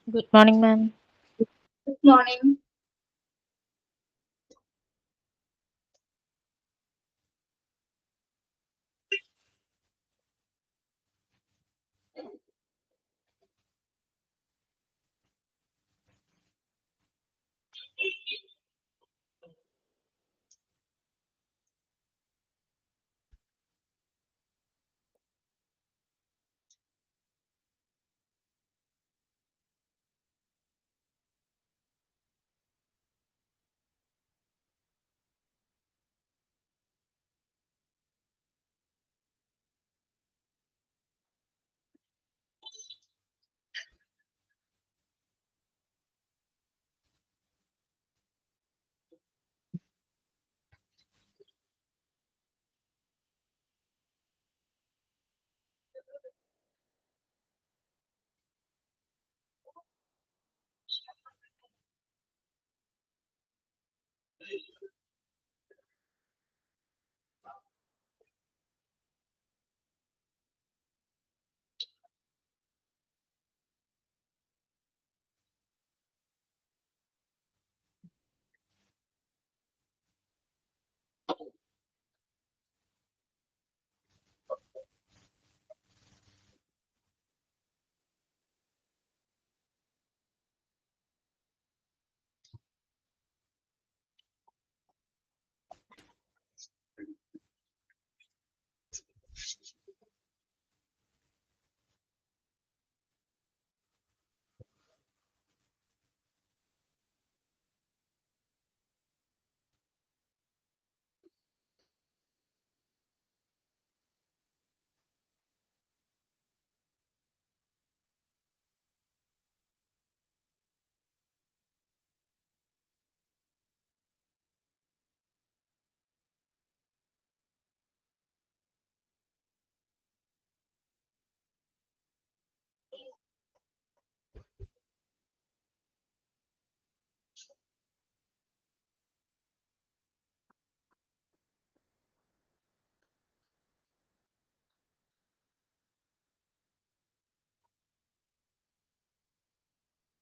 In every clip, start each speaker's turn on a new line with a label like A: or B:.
A: Good morning, ma'am.
B: Good morning.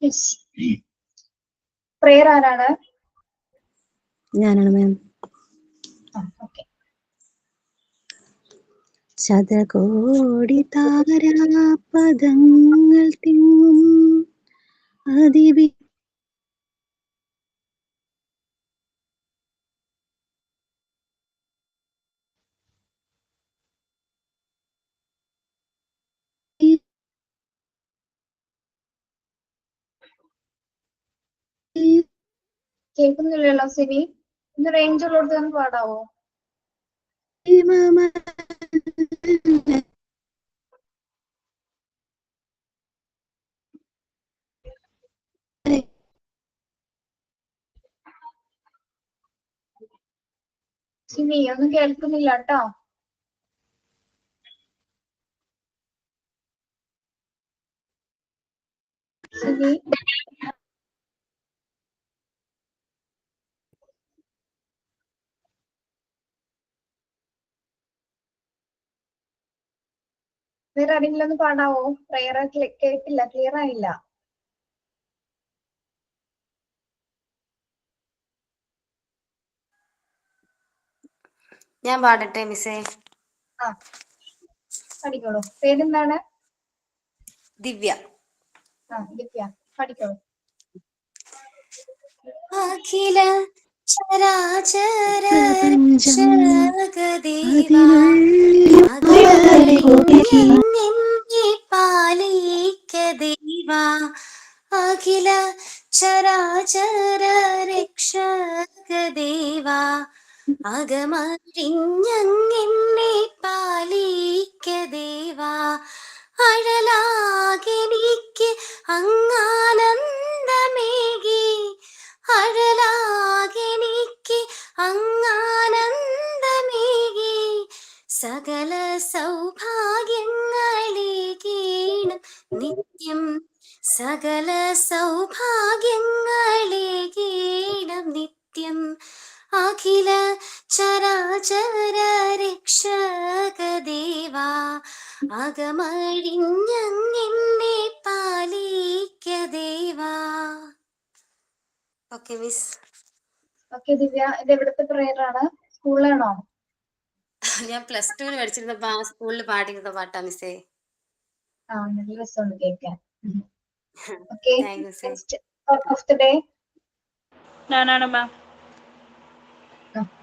B: Yes. Prayer ആരാണ്?
C: ഞാനാണ് മാം.
B: Okay.
C: ശതകോടി താരാപദങ്ങൾ തിങ്ങും അതിവി
B: കേൾക്കുന്നില്ലല്ലോ സിനി. ഇന്ന് റേഞ്ച് ഉള്ളിടത്ത് ഒന്ന് പാടാവോ? സിനി ഒന്നും കേൾക്കുന്നില്ല കേട്ടോ. സിനി വേറെ ആരെങ്കിലും ഒന്ന് പാടാവോ? പ്രയർ കേട്ടില്ല, ക്ലിയർ ആയില്ല.
D: ഞാൻ പാടട്ടെ മിസ്സേ?
B: ആ പഠിക്കോളൂ. പേരെന്താണ്?
D: ദിവ്യ.
B: ദിവ്യ പഠിക്കോളൂ.
D: അഖില ചരാചര
C: പ്രപഞ്ചം
D: രക്ഷകദേവാ
C: അതിനുള്ളിൽ
D: അകമഴിഞ്ഞെന്നെ പാലിക്കദേവാ അഖില ചരാചര രക്ഷകദേവാ അകമഴിഞ്ഞെന്നെ പാലിക്കദേവാ അഴലാകെനിക്ക് അങ്ങാനന്ദമേകി അഴലാകെനിക്ക് അങ്ങാനന്ദമേകി സകല സൗഭാഗ്യങ്ങളേകീണം നിത്യം സകല സൗഭാഗ്യങ്ങളേകീണം നിത്യം അഖില ചരാചര രക്ഷകദേവാ അകമഴിഞ്ഞെന്നെ പാലിക്കദേവാ ഐക്യദേവാ. Okay miss.
B: ഓക്കെ ദിവ്യ, ഇത് എവിടുത്തെ പ്രെയർ ആണ്? സ്കൂളിലാണോ?
D: ഞാൻ +2 പഠിച്ചിരുന്നപ്പോ ആ സ്കൂളിൽ പാടിയിരുന്ന പാട്ടാ മിസ്സേ.
B: ആ, നല്ല രസമുണ്ട് കേൾക്കാൻ. ഓക്കെ,
D: താങ്ക് യു മിസ്സേ.
B: നെക്സ്റ്റ് ഓഫ് ദി ഡേ
A: ഞാനാണ് മാം.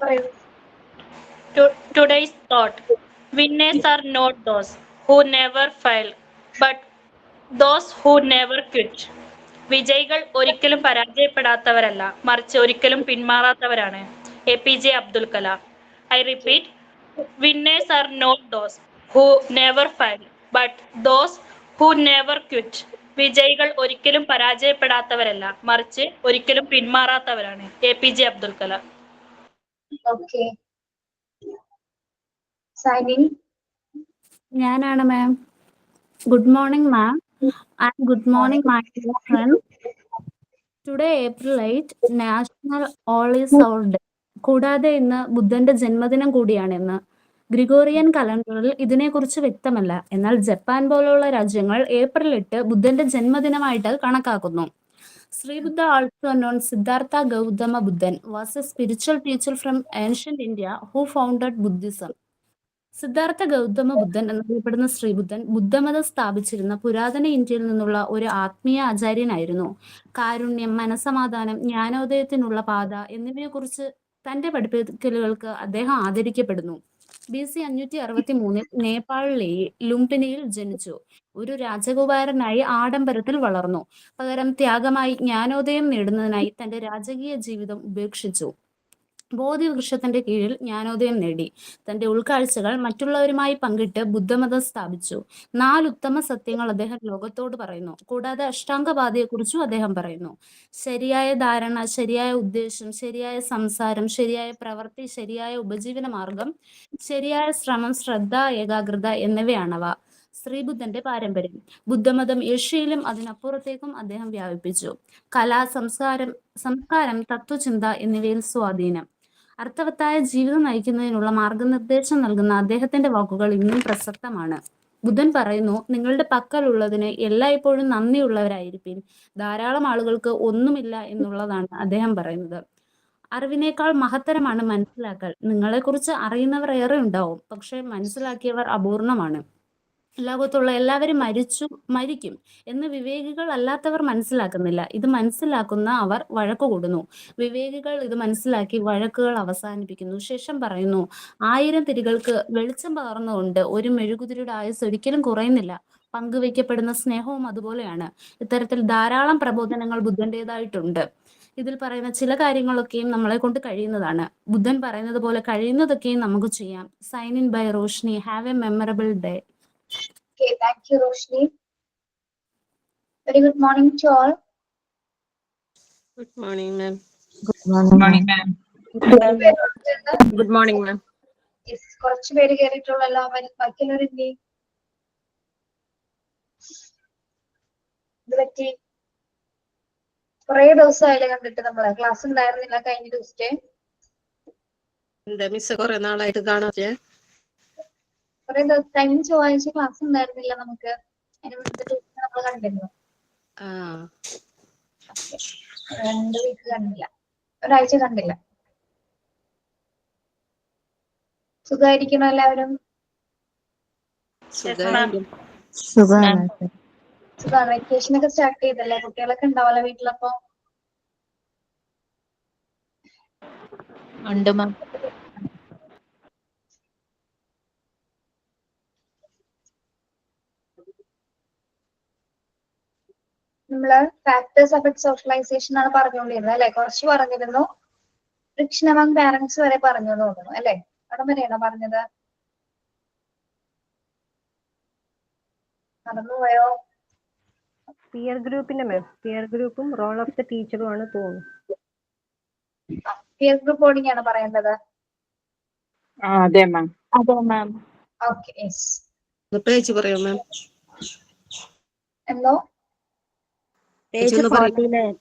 B: പറയൂ.
A: Today's thought: winners are not those who never fail, but those who never quit. വിജയികൾ ഒരിക്കലും പരാജയപ്പെടാത്തവരല്ല, മറിച്ച് ഒരിക്കലും പിന്മാറാത്തവരാണ്. APJ Abdul Kalam. I repeat, winners are not those who never fail, but those who never quit. വിജയികൾ ഒരിക്കലും പരാജയപ്പെടാത്തവരല്ല, മറിച്ച് ഒരിക്കലും പിന്മാറാത്തവരാണ്. APJ അബ്ദുൽ കലാം.
B: ഓക്കെ, സൈനി.
C: ഞാനാണ് ma'am. Good morning ma'am and good morning my dear friend. Today April 8 national all is all day. കൂടാതെ ഇന്ന് ബുദ്ധന്റെ ജന്മദിനം കൂടിയാണ്. ഇന്ന് ഗ്രിഗോറിയൻ കലണ്ടറിൽ ഇതിനെക്കുറിച്ച് വ്യക്തമല്ല. എന്നാൽ ജപ്പാൻ പോലുള്ള രാജ്യങ്ങൾ April 8 ബുദ്ധന്റെ ജന്മദിനമായിട്ട് കണക്കാക്കുന്നു. ശ്രീബുദ്ധ, also known Siddhartha Gautama Buddhan, was a spiritual teacher from ancient India who founded Buddhism. Siddhartha Gautama ബുദ്ധൻ എന്നറിയപ്പെടുന്ന ശ്രീബുദ്ധൻ ബുദ്ധമതം സ്ഥാപിച്ചിരുന്ന പുരാതന ഇന്ത്യയിൽ നിന്നുള്ള ഒരു ആത്മീയ ആചാര്യനായിരുന്നു. കാരുണ്യം, മനസമാധാനം, ജ്ഞാനോദയത്തിനുള്ള പാത എന്നിവയെക്കുറിച്ച് തന്റെ പഠിപ്പിക്കലുകൾക്ക് അദ്ദേഹം ആദരിക്കപ്പെടുന്നു. BC 563 നേപ്പാളിലെ ലുംപിനിയിൽ ജനിച്ചു. ഒരു രാജകുമാരനായി ആഡംബരത്തിൽ വളർന്നു. പകരം ത്യാഗമായി ജ്ഞാനോദയം നേടുന്നതിനായി തന്റെ രാജകീയ ജീവിതം ഉപേക്ഷിച്ചു. ബോധിവൃക്ഷത്തിന്റെ കീഴിൽ ജ്ഞാനോദയം നേടി. തന്റെ ഉൾക്കാഴ്ചകൾ മറ്റുള്ളവരുമായി പങ്കിട്ട് ബുദ്ധമതം സ്ഥാപിച്ചു. 4 ഉത്തമ സത്യങ്ങൾ അദ്ദേഹം ലോകത്തോട് പറയുന്നു. കൂടാതെ അഷ്ടാംഗപാതയെക്കുറിച്ചും അദ്ദേഹം പറയുന്നു. ശരിയായ ധാരണ, ശരിയായ ഉദ്ദേശം, ശരിയായ സംസാരം, ശരിയായ പ്രവൃത്തി, ശരിയായ ഉപജീവന മാർഗം, ശരിയായ ശ്രമം, ശ്രദ്ധ, ഏകാഗ്രത എന്നിവയാണവ. ശ്രീബുദ്ധന്റെ പാരമ്പര്യം. ബുദ്ധമതം ഏഷ്യയിലും അതിനപ്പുറത്തേക്കും അദ്ദേഹം വ്യാപിപ്പിച്ചു. കല, സംസ്കാരം, തത്വചിന്ത എന്നിവയിൽ സ്വാധീനം. അർത്ഥവത്തായ ജീവിതം നയിക്കുന്നതിനുള്ള മാർഗനിർദ്ദേശം നൽകുന്ന അദ്ദേഹത്തിന്റെ വാക്കുകൾ ഇന്നും പ്രസക്തമാണ്. ബുദ്ധൻ പറയുന്നു, നിങ്ങളുടെ പക്കലുള്ളതിന് എല്ലായ്പ്പോഴും നന്ദിയുള്ളവരായിരിക്കും. ധാരാളം ആളുകൾക്ക് ഒന്നുമില്ല എന്നുള്ളതാണ് അദ്ദേഹം പറയുന്നത്. അറിവിനേക്കാൾ മഹത്തരമാണ് മനസ്സിലാക്കൽ. നിങ്ങളെക്കുറിച്ച് അറിയുന്നവർ ഏറെ ഉണ്ടാവും, പക്ഷെ മനസ്സിലാക്കിയവർ അപൂർണമാണ്. ലോകത്തുള്ള എല്ലാവരും മരിക്കും എന്ന് വിവേകികൾ അല്ലാത്തവർ മനസ്സിലാക്കുന്നില്ല. ഇത് മനസ്സിലാക്കുന്ന അവർ വഴക്കു കൂടുന്നു. വിവേകികൾ ഇത് മനസ്സിലാക്കി വഴക്കുകൾ അവസാനിപ്പിക്കുന്നു. ശേഷം പറയുന്നു, 1000 തിരികൾക്ക് വെളിച്ചം പകർന്നുകൊണ്ട് ഒരു മെഴുകുതിരിയുടെ ആയുസ് ഒരിക്കലും കുറയുന്നില്ല. പങ്കുവയ്ക്കപ്പെടുന്ന സ്നേഹവും അതുപോലെയാണ്. ഇത്തരത്തിൽ ധാരാളം പ്രബോധനങ്ങൾ ബുദ്ധന്റേതായിട്ടുണ്ട്. ഇതിൽ പറയുന്ന ചില കാര്യങ്ങളൊക്കെയും നമ്മളെ കൊണ്ട് കഴിയുന്നതാണ്. ബുദ്ധൻ പറയുന്നത് പോലെ കഴിയുന്നതൊക്കെയും നമുക്ക് ചെയ്യാം. Sign in by Roshni. Have a memorable day.
B: Okay, thank you, Roshni. Very good morning to all.
E: Good morning, ma'am.
C: Good morning,
F: ma'am.
E: Good morning, ma'am.
B: Yes, കുറച്ച് പേര് കേറിയിട്ടുള്ളല്ലോ. ബാക്കിയുള്ളവരെന്തി ഇത് പറ്റി? കുറെ ദിവസമായില്ലേ കണ്ടിട്ട്. നമ്മളെ ക്ലാസ് ഉണ്ടായിരുന്നില്ല കഴിഞ്ഞ ദിവസത്തെ.
E: എന്താ മിസ് കുറെ നാളായിട്ട് കാണാതെ?
B: കുറെ ദിവസം കഴിഞ്ഞ ചൊവ്വാഴ്ച ക്ലാസ് ഉണ്ടായിരുന്നില്ല നമുക്ക്. അതിന് മുന്നത്തെ ദിവസം നമ്മൾ കണ്ടിരുന്നു. 2 വീക്ക് കണ്ടില്ല, ഒരാഴ്ച കണ്ടില്ല. സുഖമായിരിക്കണം എല്ലാവരും?
E: സുഖായിരിക്കും.
C: സുഖമാണ്.
B: സുഖമാണ്. വെക്കേഷൻ ഒക്കെ സ്റ്റാർട്ട് ചെയ്തല്ലേ? കുട്ടികളൊക്കെ ഉണ്ടാവല്ലോ വീട്ടിലപ്പോ?
F: ഉണ്ട് മാം.
B: നമ്മള് ഫാക്ടേഴ്സ് അഫക്ട് സോഷ്യലൈസേഷൻ ആണ് പറഞ്ഞുകൊണ്ടിരുന്നത് അല്ലെ? കുറച്ച് പറഞ്ഞിരുന്നു. ഫ്രിക്ഷൻ അമംഗ് പാരന്റ്സ് വരെ പറഞ്ഞു തോന്നുന്നു അല്ലെ? അവിടെ വരെയാണോ പറഞ്ഞത്? മറന്നുപോയോ?
G: പിയർ ഗ്രൂപ്പിന്റെ മാം, പിയർ ഗ്രൂപ്പും റോൾ ഓഫ് ദ ടീച്ചറും ആണ് തോന്നുന്നു.
B: പിയർ ഗ്രൂപ്പ് ബോർഡിംഗ് ആണ് പറയേണ്ടത്.
F: അതെ മാം. അതെ മാം.
B: Okay, yes.
E: പേജ് പറയോ മാം?
B: എന്തോ?
G: പേജ് 49.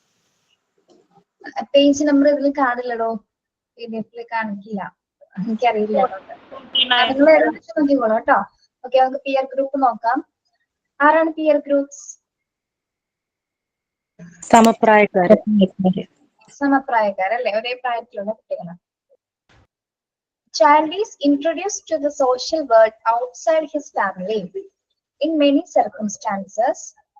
B: പേജ് നമ്പർ ഇതിൽ കാണില്ലടോ. PDF കാണിക്കില്ല. എനിക്കറിയില്ല. നിങ്ങൾ ഏകദേശം നോക്കിക്കോളൂ കേട്ടോ. ഓക്കെ, നമുക്ക് പിയർ ഗ്രൂപ്പ് നോക്കാം. ആരാണ് പിയർ ഗ്രൂപ്പ്സ്?
F: സമപ്രായക്കാര്.
B: സമപ്രായക്കാരല്ലേ, ഒരേ പ്രായത്തിലുള്ള കുട്ടികളാണ്. Child is introduced to the social world outside his family. In many circumstances,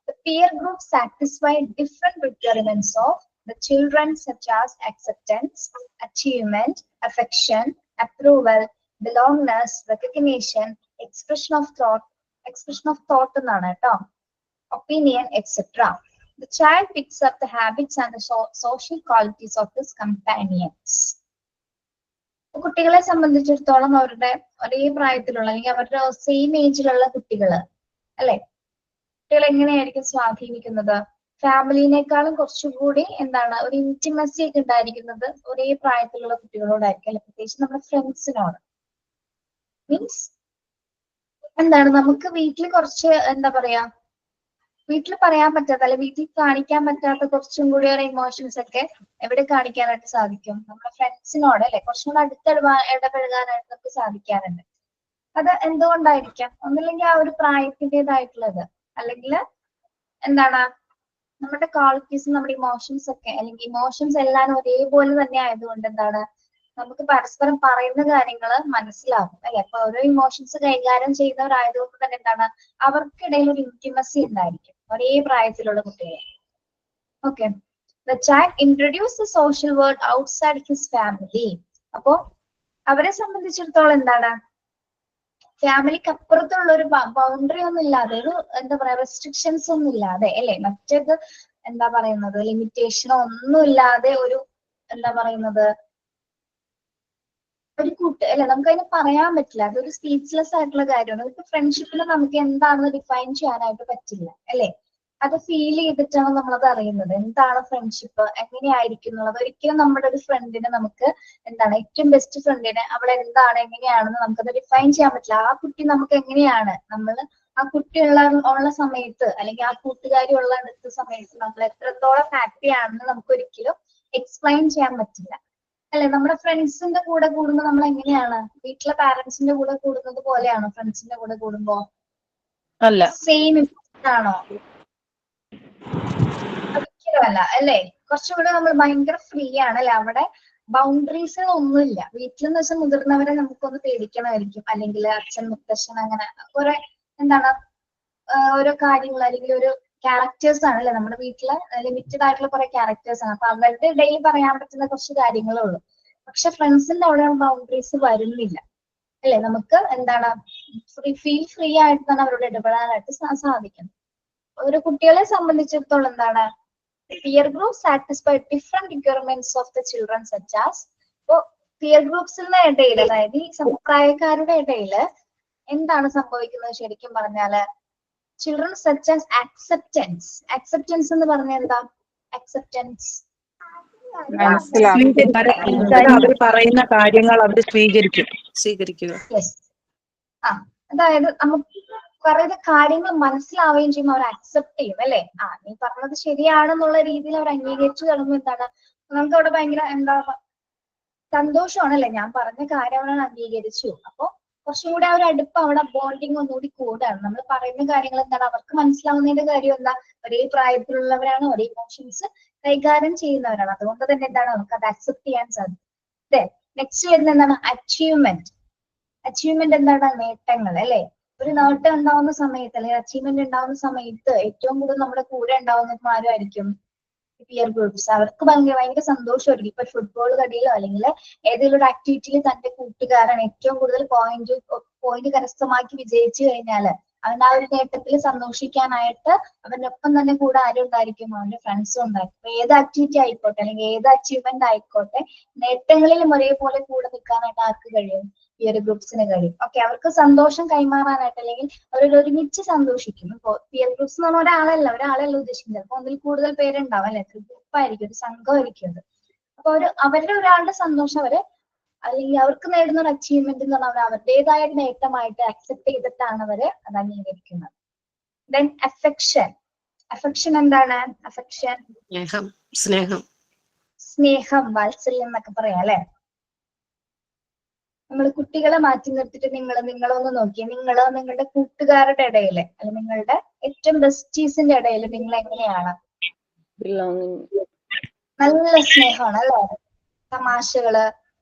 B: the peer group satisfy different requirements of the children, such as acceptance, achievement, affection, approval, belongingness, recognition, expression of thought എന്നാണ് കേട്ടോ, opinion, etc. The child picks up the habits and the social qualities of his companions. കുട്ടികളെ സംബന്ധിച്ചിടത്തോളം അവരുടെ ഒരേ പ്രായത്തിലുള്ള അല്ലെങ്കിൽ അവരുടെ same ഏജിലുള്ള കുട്ടികള് അല്ലെ, കുട്ടികൾ എങ്ങനെയായിരിക്കും സ്വാധീനിക്കുന്നത്? ഫാമിലിനേക്കാളും കുറച്ചുകൂടി എന്താണ് ഒരു ഇന്റിമസി ഒക്കെ ഉണ്ടായിരിക്കുന്നത് ഒരേ പ്രായത്തിലുള്ള കുട്ടികളോടായിരിക്കും അല്ലെ, പ്രത്യേകിച്ച് നമ്മുടെ ഫ്രണ്ട്സിനോട്. മീൻസ് എന്താണ്, നമുക്ക് വീട്ടിൽ കുറച്ച് എന്താ പറയാ, വീട്ടിൽ പറയാൻ പറ്റാത്ത അല്ലെ വീട്ടിൽ കാണിക്കാൻ പറ്റാത്ത കുറച്ചും കൂടി ഒരു ഇമോഷൻസ് ഒക്കെ എവിടെ കാണിക്കാനായിട്ട് സാധിക്കും? നമ്മുടെ ഫ്രണ്ട്സിനോട് അല്ലെ, കുറച്ചും കൂടെ ഇടപഴകാനായിട്ട് നമുക്ക് സാധിക്കാറുണ്ട്. അത് എന്തുകൊണ്ടായിരിക്കാം? ഒന്നില്ലെങ്കിൽ ആ ഒരു പ്രായത്തിൻ്റെതായിട്ടുള്ളത്, അല്ലെങ്കിൽ എന്താണ് നമ്മുടെ ക്വാളിറ്റീസ്, നമ്മുടെ ഇമോഷൻസ് ഒക്കെ, അല്ലെങ്കിൽ ഇമോഷൻസ് എല്ലാം ഒരേപോലെ തന്നെ ആയതുകൊണ്ട് എന്താണ്, നമുക്ക് പരസ്പരം പറയുന്ന കാര്യങ്ങൾ മനസ്സിലാവും അല്ലെ. അപ്പൊ ഓരോ ഇമോഷൻസ് കൈകാര്യം ചെയ്യുന്നവരായതുകൊണ്ട് തന്നെ എന്താണ്, അവർക്കിടയിൽ ഒരു ഇന്റിമസി ഉണ്ടായിരിക്കും ഒരേ പ്രായത്തിലുള്ള കുട്ടികൾ. Okay, the child introduces the social world outside his family. അപ്പോ അവരെ സംബന്ധിച്ചിടത്തോളം എന്താണ്, ഫാമിലിക്ക് അപ്പുറത്തുള്ള ഒരു ബൗണ്ടറി ഒന്നും ഇല്ലാതെ, ഒരു എന്താ പറയാ റെസ്ട്രിക്ഷൻസ് ഒന്നും ഇല്ലാതെ അല്ലെ, മറ്റേത് എന്താ പറയുന്നത് ലിമിറ്റേഷനോ ഒന്നും ഇല്ലാതെ ഒരു എന്താ പറയുന്നത് ഒരു കൂട്ട് അല്ലെ, നമുക്ക് അതിന് പറയാൻ പറ്റില്ല, അതൊരു സ്പീച്ച്ലെസ് ആയിട്ടുള്ള കാര്യമാണ്. ഇപ്പൊ ഫ്രണ്ട്ഷിപ്പിൽ നമുക്ക് എന്താണെന്ന് ഡിഫൈൻ ചെയ്യാനായിട്ട് പറ്റില്ല അല്ലെ, അത് ഫീൽ ചെയ്തിട്ടാണ് നമ്മളത് അറിയുന്നത്, എന്താണ് ഫ്രണ്ട്ഷിപ്പ്, എങ്ങനെയായിരിക്കും എന്നുള്ളത്. ഒരിക്കലും നമ്മുടെ ഒരു ഫ്രണ്ടിനെ നമുക്ക് എന്താണ്, ഏറ്റവും ബെസ്റ്റ് ഫ്രണ്ടിനെ അവൾ എന്താണ് എങ്ങനെയാണെന്ന് നമുക്കത് ഡിഫൈൻ ചെയ്യാൻ പറ്റില്ല. ആ കുട്ടി നമുക്ക് എങ്ങനെയാണ്, നമ്മൾ ആ കുട്ടി ഉള്ള സമയത്ത് അല്ലെങ്കിൽ ആ കൂട്ടുകാരി ഉള്ള അടുത്ത സമയത്ത് നമ്മൾ എത്രത്തോളം ഹാപ്പി ആണെന്ന് നമുക്ക് ഒരിക്കലും എക്സ്പ്ലെയിൻ ചെയ്യാൻ പറ്റില്ല അല്ലെ. നമ്മുടെ ഫ്രണ്ട്സിന്റെ കൂടെ കൂടുമ്പോൾ നമ്മൾ എങ്ങനെയാണ്, വീട്ടിലെ പാരന്റ്സിന്റെ കൂടെ കൂടുന്നത് പോലെയാണോ ഫ്രണ്ട്സിന്റെ കൂടെ കൂടുമ്പോ?
F: അല്ല.
B: സെയിം ആണോ? ഒരിക്കലുമല്ല അല്ലെ. കുറച്ചുകൂടെ നമ്മൾ ഭയങ്കര ഫ്രീ ആണ് അല്ലെ, അവിടെ ബൗണ്ടറീസ് ഒന്നുമില്ല. വീട്ടിലെന്ന് വെച്ചാൽ മുതിർന്നവരെ നമുക്കൊന്ന് പേടിക്കണമായിരിക്കും, അല്ലെങ്കിൽ അച്ഛൻ, മുത്തശ്ശൻ, അങ്ങനെ കുറെ എന്താണ് ഓരോ കാര്യങ്ങൾ അല്ലെങ്കിൽ ഒരു ക്യാരക്ടേഴ്സ് ആണ് അല്ലെ, നമ്മുടെ വീട്ടില് ലിമിറ്റഡ് ആയിട്ടുള്ള കുറെ ക്യാരക്ടേഴ്സ് ആണ്. അപ്പൊ അവരുടെ ഇടയിൽ പറയാൻ പറ്റുന്ന കുറച്ച് കാര്യങ്ങളേ ഉള്ളൂ. പക്ഷെ ഫ്രണ്ട്സിന്റെ അവിടെ ബൗണ്ടറീസ് വരുന്നില്ല അല്ലെ, നമുക്ക് എന്താണ് ഫ്രീ ആയിട്ട് തന്നെ അവരോട് ഇടപെടാനായിട്ട് സാധിക്കും. ഒരു കുട്ടികളെ സംബന്ധിച്ചിടത്തോളം എന്താണ്, peer group satisfy different requirements of the children such as. ഇപ്പോ പിയർ ഗ്രൂപ്പ്സിന്റെ ഇടയിൽ, അതായത് ഈ സമപ്രായക്കാരുടെ ഇടയിൽ എന്താണ് സംഭവിക്കുന്നത് ശരിക്കും പറഞ്ഞാല്, ചിൽഡ്രൻ സച്ച് ആസ് അക്സെപ്റ്റൻസ് എന്ന് പറഞ്ഞാൽ എന്താ? അക്സെപ്റ്റൻസ്
F: അവർ പറയുന്ന കാര്യങ്ങൾ അവർ സ്വീകരിക്കുക.
B: യെസ്, അതായത് നമുക്ക് പറയുന്ന കാര്യങ്ങൾ മനസ്സിലാവുകയും ചെയ്യുമ്പോൾ അവർ അക്സെപ്റ്റ് ചെയ്യും അല്ലെ. നീ പറഞ്ഞത് ശരിയാണെന്നുള്ള രീതിയിൽ അവർ അംഗീകരിച്ചു തുടങ്ങുമ്പോൾ എന്താണ്, നമുക്ക് അവിടെ ഭയങ്കര എന്താ സന്തോഷമാണ് അല്ലെ, ഞാൻ പറഞ്ഞ കാര്യം അവരാണ് അംഗീകരിച്ചു. അപ്പൊ കുറച്ചും കൂടെ ആ ഒരു അടുപ്പ്, അവിടെ ബോണ്ടിങ് ഒന്നുകൂടി കൂടാണ്. നമ്മൾ പറയുന്ന കാര്യങ്ങൾ എന്താണ്, അവർക്ക് മനസ്സിലാവുന്നതിന്റെ കാര്യം എന്താ, ഒരേ പ്രായത്തിലുള്ളവരാണ്, ഒരേ ഇമോഷൻസ് കൈകാര്യം ചെയ്യുന്നവരാണ്. അതുകൊണ്ട് തന്നെ എന്താണ്, നമുക്ക് അത് അക്സെപ്റ്റ് ചെയ്യാൻ സാധിക്കും. നെക്സ്റ്റ് വരുന്നത് എന്താണ്, അച്ചീവ്മെന്റ് എന്താണ്, നേട്ടങ്ങൾ അല്ലെ. ഒരു നേട്ടം ഉണ്ടാവുന്ന സമയത്ത് അല്ലെങ്കിൽ അച്ചീവ്മെന്റ് ഉണ്ടാവുന്ന സമയത്ത് ഏറ്റവും കൂടുതൽ നമ്മുടെ കൂടെ ഉണ്ടാവുന്ന ആരുമായിരിക്കും? Peer groups. അവർക്ക് ഭയങ്കര സന്തോഷമായിരിക്കും. ഇപ്പൊ ഫുട്ബോൾ കളിയിലോ അല്ലെങ്കിൽ ഏതെങ്കിലും ഒരു ആക്ടിവിറ്റിയിൽ തന്റെ കൂട്ടുകാരൻ ഏറ്റവും കൂടുതൽ പോയിന്റ് കരസ്ഥമാക്കി വിജയിച്ചു കഴിഞ്ഞാല് അവൻ ആ ഒരു നേട്ടത്തിൽ സന്തോഷിക്കാനായിട്ട് അവന്റെ ഒപ്പം തന്നെ കൂടെ ആരും ഉണ്ടായിരിക്കും, അവന്റെ ഫ്രണ്ട്സും ഉണ്ടായിരിക്കും. ഏത് ആക്ടിവിറ്റി ആയിക്കോട്ടെ അല്ലെങ്കിൽ ഏത് അച്ചീവ്മെന്റ് ആയിക്കോട്ടെ, നേട്ടങ്ങളിലും ഒരേപോലെ കൂടെ നിൽക്കാനായിട്ട് ആർക്ക് കഴിയും? പിയർ ഗ്രൂപ്പ്സിന് കഴിയും. ഓക്കെ, അവർക്ക് സന്തോഷം കൈമാറാനായിട്ട് അല്ലെങ്കിൽ അവർ ഒരുമിച്ച് സന്തോഷിക്കും. ഇപ്പൊ പിയർ ഗ്രൂപ്പ്സ് എന്ന് പറഞ്ഞാൽ ഒരാളല്ല ഉദ്ദേശിക്കുന്നത്, ചിലപ്പോൾ ഒന്നിൽ കൂടുതൽ പേരുണ്ടാവും അല്ലെ, ഗ്രൂപ്പായിരിക്കും, ഒരു സംഘമായിരിക്കും അത്. അപ്പൊ അവരുടെ ഒരാളുടെ സന്തോഷം അവര് അല്ലെങ്കിൽ അവർക്ക് നേടുന്ന ഒരു അച്ചീവ്മെന്റ് എന്ന് പറഞ്ഞാൽ അവരുടേതായ നേട്ടമായിട്ട് അക്സെപ്റ്റ് ചെയ്തിട്ടാണ് അവര് അത് അംഗീകരിക്കുന്നത്. ദെൻ അഫെക്ഷൻ എന്താണ്? അഫെക്ഷൻ സ്നേഹം, വാത്സല്യം എന്നൊക്കെ പറയാം അല്ലെ. നമ്മൾ കുട്ടികളെ മാറ്റി നിർത്തിയിട്ട് നിങ്ങളൊന്ന് നോക്കിയേ, നിങ്ങളുടെ കൂട്ടുകാരുടെ ഇടയില് അല്ലെങ്കിൽ നിങ്ങളുടെ ഏറ്റവും ബെസ്റ്റീസിന്റെ ഇടയിൽ നിങ്ങൾ എങ്ങനെയാണ്? നല്ല സ്നേഹമാണ് അല്ലേ? തമാശകള്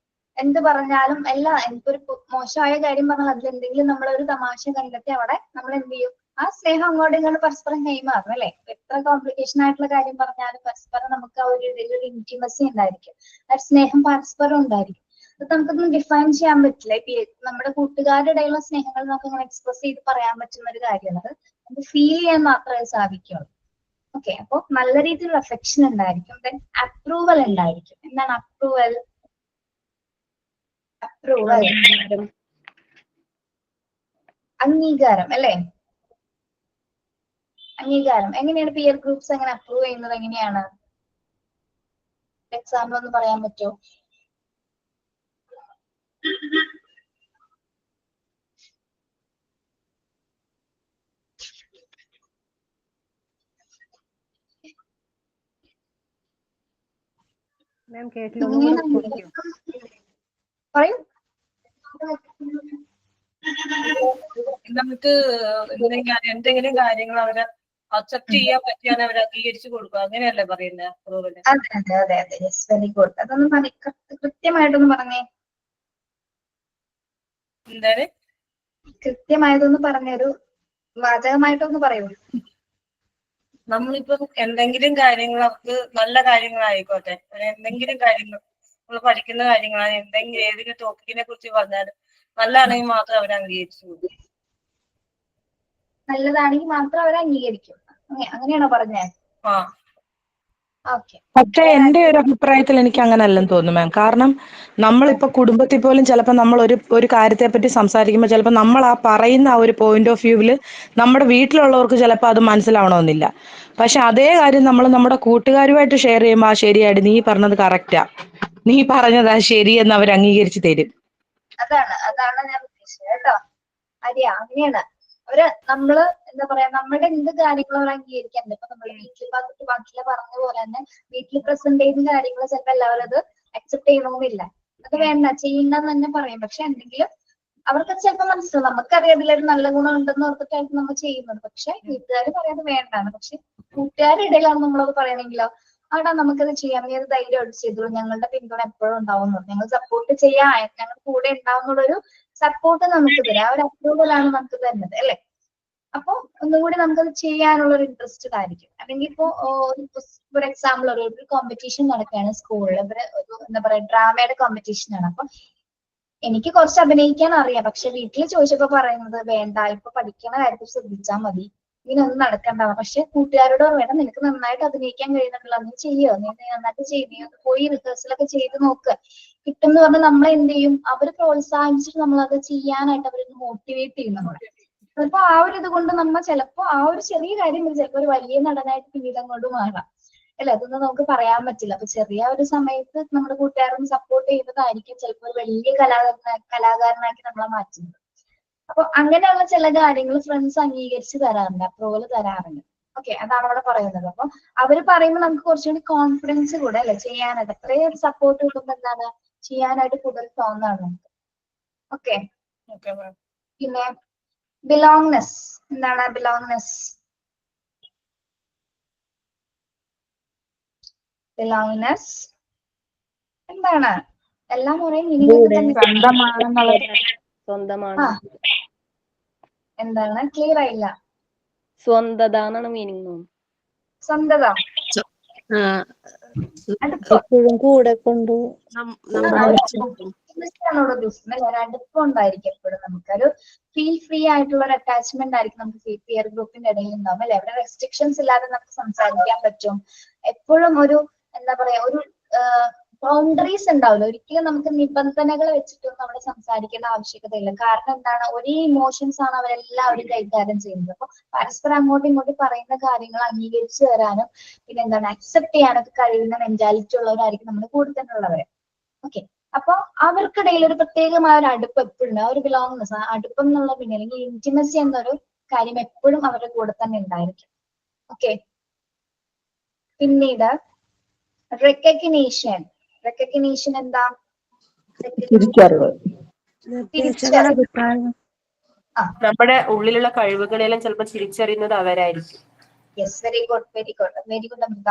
B: എന്ത് പറഞ്ഞാലും എല്ലാ എനിക്കൊരു മോശമായ കാര്യം പറഞ്ഞാൽ അതിൽ എന്തെങ്കിലും നമ്മളൊരു തമാശ കണ്ടെത്തി അവിടെ നമ്മൾ എന്ത് ചെയ്യും, ആ സ്നേഹം അങ്ങോട്ടും ഇങ്ങോട്ടും പരസ്പരം കൈമാറും അല്ലെ? എത്ര കോംപ്ലിക്കേഷൻ ആയിട്ടുള്ള കാര്യം പറഞ്ഞാലും പരസ്പരം നമുക്ക് ആ ഒരു ഇതിലൊരു ഇന്റിമസി ഉണ്ടായിരിക്കും, ആ സ്നേഹം പരസ്പരം ഉണ്ടായിരിക്കും. അത് നമുക്കൊന്നും ഡിഫൈൻ ചെയ്യാൻ പറ്റില്ല. നമ്മുടെ കൂട്ടുകാരുടെ ഇടയിലുള്ള സ്നേഹങ്ങൾ നമുക്ക് ഇങ്ങനെ എക്സ്പ്രസ് ചെയ്ത് പറയാൻ പറ്റുന്ന ഒരു കാര്യമാണ്. അത് നമുക്ക് ഫീൽ ചെയ്യാൻ മാത്രമേ സാധിക്കുള്ളൂ. ഓക്കെ, അപ്പൊ നല്ല രീതിയിലുള്ള അഫെക്ഷൻ ഉണ്ടായിരിക്കും. ദെൻ അപ്രൂവൽ ഉണ്ടായിരിക്കും. എന്താണ് അപ്രൂവൽ? അപ്രൂവൽ അംഗീകാരം അല്ലെ? അംഗീകാരം എങ്ങനെയാണ് പിയർ ഗ്രൂപ്പ്സ് എങ്ങനെ അപ്രൂവ് ചെയ്യുന്നത്? എങ്ങനെയാണ്? എക്സാമ്പിൾ ഒന്ന് പറയാൻ പറ്റുമോ?
G: മാം കേട്ടില്ല, ഒന്നും കൂടെ ചോദിക്കൂ.
B: പറയൂ.
F: നമുക്ക് എന്തെങ്കിലും കാര്യങ്ങൾ അവരെ അക്സെപ്റ്റ് ചെയ്യാൻ പറ്റിയാൽ അവരെ അംഗീകരിച്ചു കൊടുക്കുക, അങ്ങനെയല്ലേ പറയുന്നത് അപ്രൂവല്?
B: അതെ അതെ അതെ അതെ, യെസ്, വെരി ഗുഡ്. അതൊന്ന് കൃത്യമായിട്ടൊന്ന് പറഞ്ഞേ.
F: എന്താണ്
B: കൃത്യമായതൊന്ന് പറഞ്ഞൊരു വാചകമായിട്ടൊന്ന് പറയൂ.
F: നമ്മളിപ്പം എന്തെങ്കിലും കാര്യങ്ങൾ അവർക്ക് നല്ല കാര്യങ്ങളായിക്കോട്ടെ, എന്തെങ്കിലും കാര്യങ്ങൾ നമ്മൾ പഠിക്കുന്ന കാര്യങ്ങളാണ്, എന്തെങ്കിലും ഏതെങ്കിലും ടോപ്പിക്കിനെ കുറിച്ച് പറഞ്ഞാലും നല്ലതാണെങ്കിൽ മാത്രം അവർ അംഗീകരിച്ചു കൊടുക്കും.
B: നല്ലതാണെങ്കിൽ മാത്രം അവരെ അംഗീകരിക്കും, അങ്ങനെയാണോ പറഞ്ഞേ?
F: ആ,
B: ഓക്കെ.
F: പക്ഷെ എന്റെ ഒരു അഭിപ്രായത്തിൽ എനിക്ക് അങ്ങനെ അല്ലെന്ന് തോന്നുന്നു മാം. കാരണം നമ്മളിപ്പോ കുടുംബത്തിൽ പോലും ചിലപ്പോൾ നമ്മൾ ഒരു കാര്യത്തെ പറ്റി സംസാരിക്കുമ്പോൾ ചിലപ്പോൾ നമ്മൾ ആ പറയുന്ന ആ ഒരു പോയിന്റ് ഓഫ് വ്യൂവിൽ നമ്മുടെ വീട്ടിലുള്ളവർക്ക് ചിലപ്പോൾ അത് മനസ്സിലാവണമെന്നില്ല. പക്ഷെ അതേ കാര്യം നമ്മൾ നമ്മുടെ കൂട്ടുകാരുമായിട്ട് ഷെയർ ചെയ്യുമ്പോൾ, ആ ശരിയായിട്ട് നീ പറഞ്ഞത് കറക്റ്റാ, നീ പറഞ്ഞതാ ശരിയെന്ന് അവർ അംഗീകരിച്ച് തരും.
B: അതാണ് ഞാൻ ഉദ്ദേശിച്ചത് കേട്ടോ. അങ്ങനെയാണ് നമ്മള് എന്താ പറയാ, നമ്മുടെ എന്ത് കാര്യങ്ങളും അവർ അംഗീകരിക്കാറുണ്ട്. ഇപ്പൊ നമ്മൾ വീട്ടിൽ ബാക്കിയുള്ള പറഞ്ഞ പോലെ തന്നെ വീട്ടിൽ പ്രസന്റ് ചെയ്യുന്ന കാര്യങ്ങൾ ചിലപ്പോൾ എല്ലാവരും അത് അക്സെപ്റ്റ് ചെയ്യണമെന്നില്ല. അത് വേണ്ട, ചെയ്യണ്ടെന്ന് തന്നെ പറയും. പക്ഷെ എന്തെങ്കിലും അവർക്ക് ചിലപ്പോൾ മനസ്സിലാവും, നമുക്കറിയാം അതിലൊരു നല്ല ഗുണം ഉണ്ടെന്ന് ഓർത്തിട്ടായിരിക്കും നമ്മൾ ചെയ്യുന്നത്. പക്ഷെ വീട്ടുകാർ പറയാതെ വേണ്ടാണ്. പക്ഷെ കൂട്ടുകാരുടെ ഇടയിലാണ് നമ്മളത് പറയണെങ്കിലോ, അവിടെ നമുക്കത് ചെയ്യാം, നീ അത് ധൈര്യമായിട്ട് ചെയ്തോളൂ, ഞങ്ങളുടെ പിന്തുണ എപ്പോഴും ഉണ്ടാവും, ഞങ്ങൾ സപ്പോർട്ട് ചെയ്യാം, ഞങ്ങൾ കൂടെ ഉണ്ടാവുന്നുള്ളൊരു സപ്പോർട്ട് നമുക്ക് തരാം. ആ ഒരു അപ്രൂവലാണ് നമുക്ക് തരുന്നത് അല്ലെ? അപ്പൊ ഒന്നും കൂടി നമുക്കത് ചെയ്യാനുള്ള ഒരു ഇൻട്രസ്റ്റഡ് ആയിരിക്കും. അല്ലെങ്കിൽ ഇപ്പോ ഫോർ എക്സാമ്പിൾ ഒരു കോമ്പറ്റീഷൻ നടക്കുകയാണ് സ്കൂളിൽ, എന്താ പറയാ ഡ്രാമയുടെ കോമ്പറ്റീഷൻ ആണ്. അപ്പൊ എനിക്ക് കുറച്ച് അഭിനയിക്കാൻ അറിയാം, പക്ഷെ വീട്ടിൽ ചോദിച്ചപ്പോ പറയുന്നത് വേണ്ട, ഇപ്പൊ പഠിക്കുന്ന കാര്യത്തിൽ ശ്രദ്ധിച്ചാൽ മതി, ഇതിനൊന്നും നടക്കണ്ടാവും. പക്ഷെ കൂട്ടുകാരോട് വേണം, നിനക്ക് നന്നായിട്ട് അഭിനയിക്കാൻ കഴിയുന്നുണ്ടല്ലോ, നീ ചെയ്യോ, നീ നന്നായിട്ട് ചെയ്യും, നീ പോയി റിഹേഴ്സലൊക്കെ ചെയ്ത് നോക്ക്, കിട്ടും എന്ന് പറഞ്ഞാൽ നമ്മളെ എന്ത് ചെയ്യും, അവർ പ്രോത്സാഹിച്ചിട്ട് നമ്മളത് ചെയ്യാനായിട്ട് അവർ മോട്ടിവേറ്റ് ചെയ്യും നമ്മളെ. ചിലപ്പോ ആ ഒരു ഇത് കൊണ്ട് നമ്മൾ ചിലപ്പോ ആ ഒരു ചെറിയ കാര്യം ചിലപ്പോൾ ഒരു വലിയ നടനായിട്ട് പിന്നീട് അങ്ങോട്ട് മാറാം അല്ലെ? അതൊന്നും നമുക്ക് പറയാൻ പറ്റില്ല. അപ്പൊ ചെറിയ ഒരു സമയത്ത് നമ്മുടെ കൂട്ടുകാരൊന്ന് സപ്പോർട്ട് ചെയ്യുന്നതായിരിക്കും ചിലപ്പോൾ ഒരു വലിയ കലാകാരനാക്കി നമ്മളെ മാറ്റുന്നത്. അപ്പൊ അങ്ങനെയുള്ള ചില കാര്യങ്ങൾ ഫ്രണ്ട്സ് അംഗീകരിച്ച് തരാറുണ്ട്, അപ്രൂവൽ തരാറുണ്ട്. ഓക്കെ, അതാണ് അവിടെ പറയുന്നത്. അപ്പൊ അവര് പറയുമ്പോൾ നമുക്ക് കുറച്ചുകൂടി കോൺഫിഡൻസ് കൂടെ അല്ലെ ചെയ്യാനായിട്ട്. അത്രയും സപ്പോർട്ട് കിട്ടുമ്പോൾ എന്താണ് ചെയ്യാനായിട്ട് കൂടുതൽ തോന്നാണ് നമുക്ക്. ഓക്കെ, പിന്നെ ബിലോങ്നെസ് എന്താണ്? ബിലോങ്നെസ് എന്താണ്? എല്ലാം ഒരേ മീനിങ് തന്നെ.
H: സ്വന്തമാണ്.
B: എന്താണ്? ക്ലിയർ ആയില്ല.
H: സ്വന്തത എന്നാണ് മീനിങ്.
B: സ്വന്തത,
H: എപ്പോഴും കൂടെ കൊണ്ട്
B: അടുപ്പം ഉണ്ടായിരിക്കും എപ്പോഴും. നമുക്കൊരു ഫീൽ ഫ്രീ ആയിട്ടുള്ള ഒരു അറ്റാച്ച്മെന്റ് ആയിരിക്കും നമുക്ക് പിയർ ഗ്രൂപ്പിന്റെ ഇടയിൽ ഉണ്ടാവും അല്ലെ? അവിടെ റെസ്ട്രിക്ഷൻസ് ഇല്ലാതെ നമുക്ക് സംസാരിക്കാൻ പറ്റും. എപ്പോഴും ഒരു എന്താ പറയാ ഒരു ബൗണ്ടറീസ് ഉണ്ടാവില്ല. ഒരിക്കലും നമുക്ക് നിബന്ധനകൾ വെച്ചിട്ടൊന്നും അവിടെ സംസാരിക്കേണ്ട ആവശ്യകതയില്ല. കാരണം എന്താണ്, ഒരേ ഇമോഷൻസ് ആണ് അവരെല്ലാവരും കൈകാര്യം ചെയ്യുന്നത്. അപ്പൊ പരസ്പരം അങ്ങോട്ടും ഇങ്ങോട്ടും പറയുന്ന കാര്യങ്ങൾ അംഗീകരിച്ചു തരാനും പിന്നെ എന്താണ് അക്സെപ്റ്റ് ചെയ്യാനൊക്കെ കഴിയുന്ന മെന്റാലിറ്റി ഉള്ളവരായിരിക്കും നമ്മുടെ കൂടെ തന്നെ ഉള്ളവര്. ഓക്കെ, അപ്പൊ അവർക്കിടയിൽ ഒരു പ്രത്യേകമായ ഒരു അടുപ്പം എപ്പോഴും, ആ ഒരു ബിലോങ്നെസ്, ആ അടുപ്പം എന്നുള്ള പിന്നെ അല്ലെങ്കിൽ ഇന്റിമസി എന്നൊരു കാര്യം എപ്പോഴും അവരുടെ കൂടെ തന്നെ ഉണ്ടായിരിക്കും. ഓക്കെ, പിന്നീട് റെക്കഗ്നീഷൻ എന്താ?
I: നമ്മുടെ ഉള്ളിലുള്ള കഴിവുകളെല്ലാം ചിലപ്പോൾ തിരിച്ചറിയുന്നത് അവരായിരിക്കും.
B: Yes, very good Amrutha.